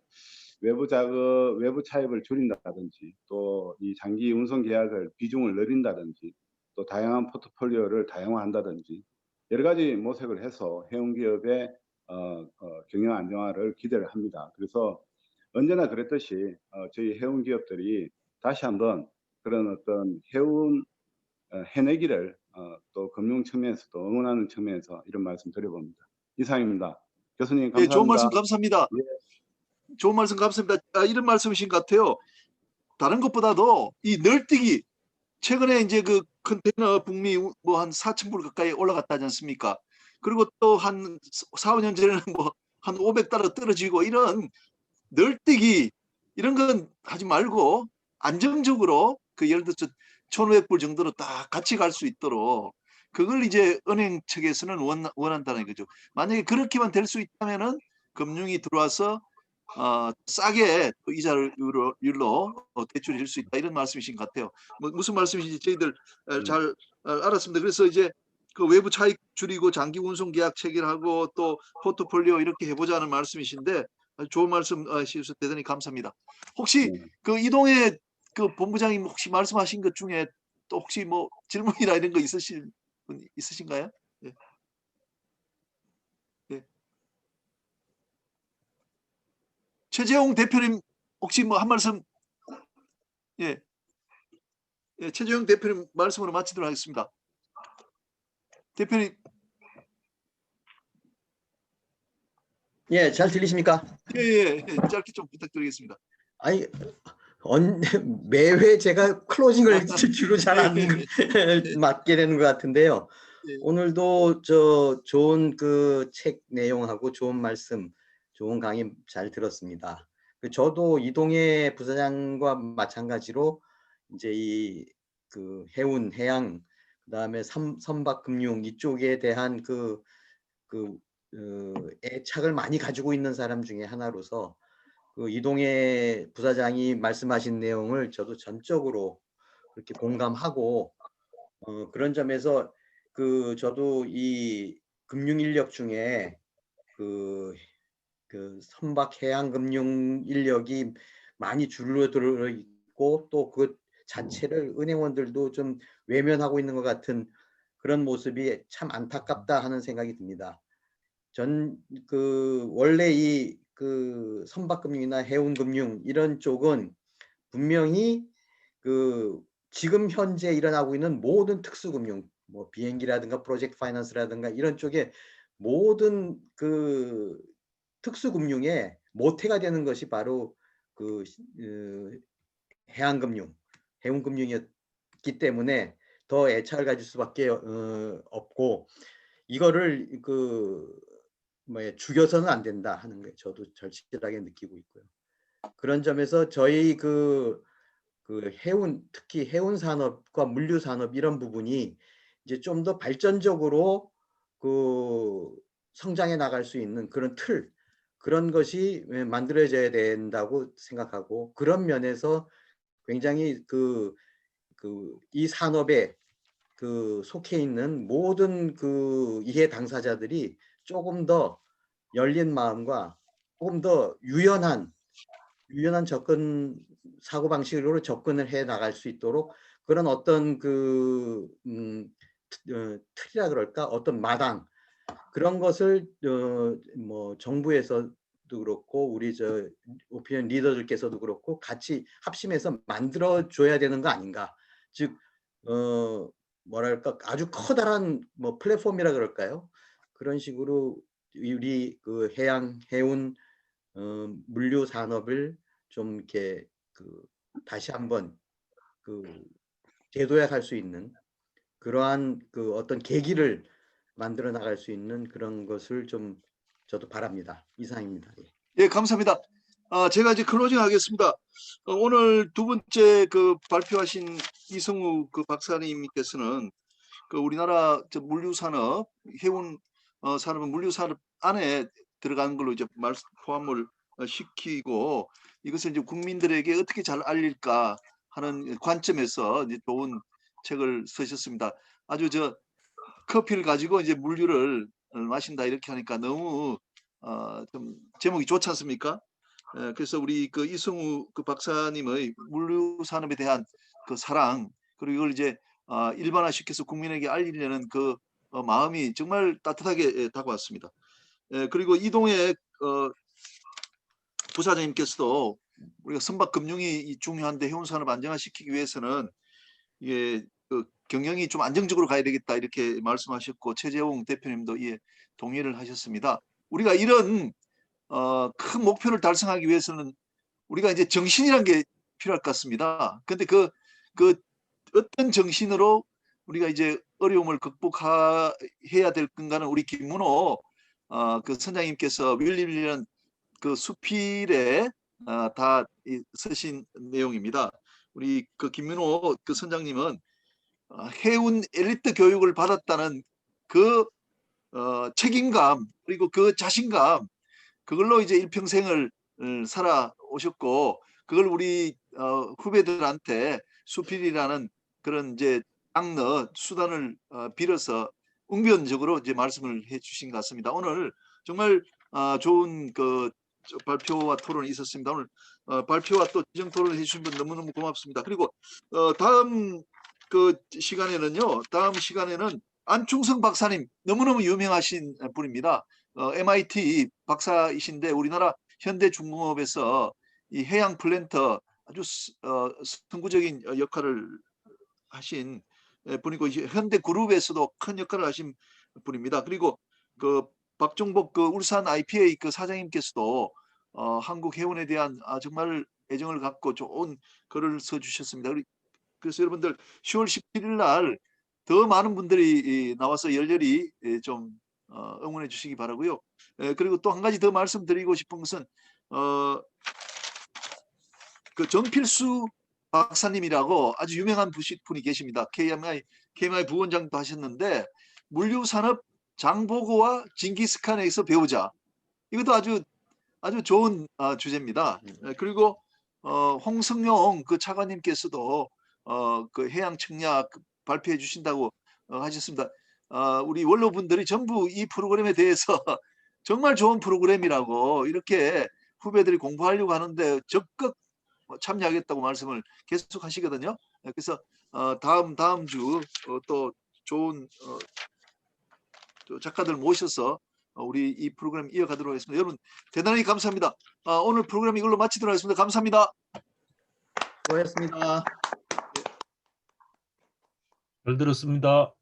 외부 차입을 줄인다든지 또 이 장기 운송 계약을 비중을 늘린다든지 또 다양한 포트폴리오를 다양화한다든지 여러 가지 모색을 해서 해운 기업의 경영 안정화를 기대를 합니다. 그래서 언제나 그랬듯이 저희 해운 기업들이 다시 한번 그런 어떤 해운 해내기를 또 금융 측면에서도 응원하는 측면에서 이런 말씀 드려봅니다. 이상입니다. 교수님 감사합니다. 네, 좋은 말씀 감사합니다. 예. 좋은 말씀 감사합니다. 이런 말씀이신 것 같아요. 다른 것보다도 이 널뛰기 최근에 이제 그 컨테이너 북미 뭐 한 4,000불 가까이 올라갔다지 않습니까? 그리고 또 한 4, 5년 전에는 뭐 한 500달러 떨어지고 이런 널뛰기 이런 건 하지 말고 안정적으로 그 예를 들어서 1,500불 정도로 딱 같이 갈 수 있도록 그걸 이제 은행 측에서는 원한다는 거죠. 만약에 그렇게만 될 수 있다면은 금융이 들어와서 싸게 이자율로 대출을 줄 수 있다 이런 말씀이신 것 같아요. 뭐 무슨 말씀이신지 저희들 잘 알았습니다. 그래서 이제 그 외부 차익 줄이고 장기 운송 계약 체결하고 또 포트폴리오 이렇게 해보자는 말씀이신데 좋은 말씀 해주셔서 대단히 감사합니다. 혹시 그 이동해 그 본부장님 혹시 말씀하신 것 중에 또 혹시 뭐 질문이나 이런 거 있으신가요? 예. 예. 최재용 대표님 혹시 뭐 한 말씀 예. 예, 최재용 대표님 말씀으로 마치도록 하겠습니다. 대표님. 예, 잘 들리십니까? 예, 짧게 좀 부탁드리겠습니다. 아니, 매회 제가 클로징을 주로 잘 안 맡게 되는 것 같은데요. 예. 오늘도 저 좋은 그 책 내용하고 좋은 말씀, 좋은 강의 잘 들었습니다. 저도 이동해 부사장과 마찬가지로 이제 이 그 해운, 해양, 그다음에 선박 금융 이쪽에 대한 애착을 많이 가지고 있는 사람 중에 하나로서 그 이동해 부사장이 말씀하신 내용을 저도 전적으로 그렇게 공감하고 그런 점에서 저도 이 금융 인력 중에 그 선박 해양 금융 인력이 많이 줄어들어 있고 또 그 자체를 은행원들도 좀 외면하고 있는 것 같은 그런 모습이 참 안타깝다 하는 생각이 듭니다. 원래 이 선박금융이나 해운금융 이런 쪽은 분명히 지금 현재 일어나고 있는 모든 특수금융, 뭐 비행기라든가 프로젝트 파이낸스라든가 이런 쪽에 모든 특수금융에 모태가 되는 것이 바로 그 해양금융, 해운금융이었기 때문에 더 애착을 가질 수밖에 없고, 이거를 죽여서는 안 된다 하는 게 저도 절실하게 느끼고 있고요. 그런 점에서 저희 그 해운, 특히 해운 산업과 물류 산업 이런 부분이 이제 좀 더 발전적으로 성장해 나갈 수 있는 그런 틀, 그런 것이 만들어져야 된다고 생각하고, 그런 면에서 굉장히 이 산업에 속해 있는 모든 이해 당사자들이 조금 더 열린 마음과 조금 더 유연한 사고 방식으로 접근을 해 나갈 수 있도록 그런 어떤 틀이라 그럴까, 어떤 마당, 그런 것을 뭐 정부에서도 그렇고 우리 오피니언 리더들께서도 그렇고 같이 합심해서 만들어 줘야 되는 거 아닌가. 즉 뭐랄까, 아주 커다란 뭐 플랫폼이라 그럴까요? 그런 식으로 우리 해운 물류 산업을 좀 이렇게 다시 한번 재도약할 수 있는 그러한 어떤 계기를 만들어 나갈 수 있는 그런 것을 좀 저도 바랍니다. 이상입니다. 예. 예, 감사합니다. 제가 이제 클로징 하겠습니다. 오늘 두 번째 발표하신 이성우 박사님께서는 우리나라 물류산업, 해운 산업은 물류산업 안에 들어가는 걸로 이제 포함을 시키고, 이것을 이제 국민들에게 어떻게 잘 알릴까 하는 관점에서 이제 좋은 책을 쓰셨습니다. 아주 커피를 가지고 이제 물류를 마신다 이렇게 하니까 너무 좀 제목이 좋지 않습니까? 그래서 우리 이성우 박사님의 물류 산업에 대한 사랑, 그리고 이걸 이제 일반화시켜서 국민에게 알리려는 마음이 정말 따뜻하게 다가왔습니다. 그리고 이동의 부사장님께서도 우리가 선박 금융이 중요한데 해운 산업 안정화시키기 위해서는 이게 경영이 좀 안정적으로 가야 되겠다 이렇게 말씀하셨고, 최재홍 대표님도 이에 동의를 하셨습니다. 우리가 이런 큰 목표를 달성하기 위해서는 우리가 이제 정신이란 게 필요할 것 같습니다. 근데 어떤 정신으로 우리가 이제 어려움을 극복해야 될 건가는 우리 김문호 선장님께서 윌리밀리언 수필에 다 쓰신 내용입니다. 우리 김문호 선장님은 해운 엘리트 교육을 받았다는 책임감, 그리고 자신감, 그걸로 이제 일평생을 살아오셨고, 그걸 우리 후배들한테 수필이라는 그런 이제 장르 수단을 빌어서 웅변적으로 이제 말씀을 해주신 것 같습니다. 오늘 정말 좋은 발표와 토론이 있었습니다. 오늘 발표와 또 지정 토론을 해주신 분 너무너무 고맙습니다. 그리고 다음 시간에는 안충성 박사님, 너무너무 유명하신 분입니다. MIT 박사이신데 우리나라 현대중공업에서 이 해양 플랜터 아주 선구적인 역할을 하신 분이고, 현대그룹에서도 큰 역할을 하신 분입니다. 그리고 박종복 울산 IPA 사장님께서도 한국 해운에 대한 정말 애정을 갖고 좋은 글을 써주셨습니다. 그래서 여러분들 10월 17일 날 더 많은 분들이 나와서 열렬히 좀 응원해 주시기 바라고요. 그리고 또 한 가지 더 말씀드리고 싶은 것은 정필수 박사님이라고 아주 유명한 분이 계십니다. KMI 부원장도 하셨는데, 물류산업 장보고와 징기스칸에서 배우자, 이것도 아주 좋은 주제입니다. 그리고 홍성용 차관님께서도 해양 청약 발표해 주신다고 하셨습니다. 우리 원로분들이 전부 이 프로그램에 대해서 정말 좋은 프로그램이라고 이렇게 후배들이 공부하려고 하는데 적극 참여하겠다고 말씀을 계속 하시거든요. 그래서 다음 주 또 좋은 작가들 모셔서 우리 이 프로그램 이어가도록 하겠습니다. 여러분 대단히 감사합니다. 오늘 프로그램 이걸로 마치도록 하겠습니다. 감사합니다. 수고하셨습니다. 잘 들었습니다.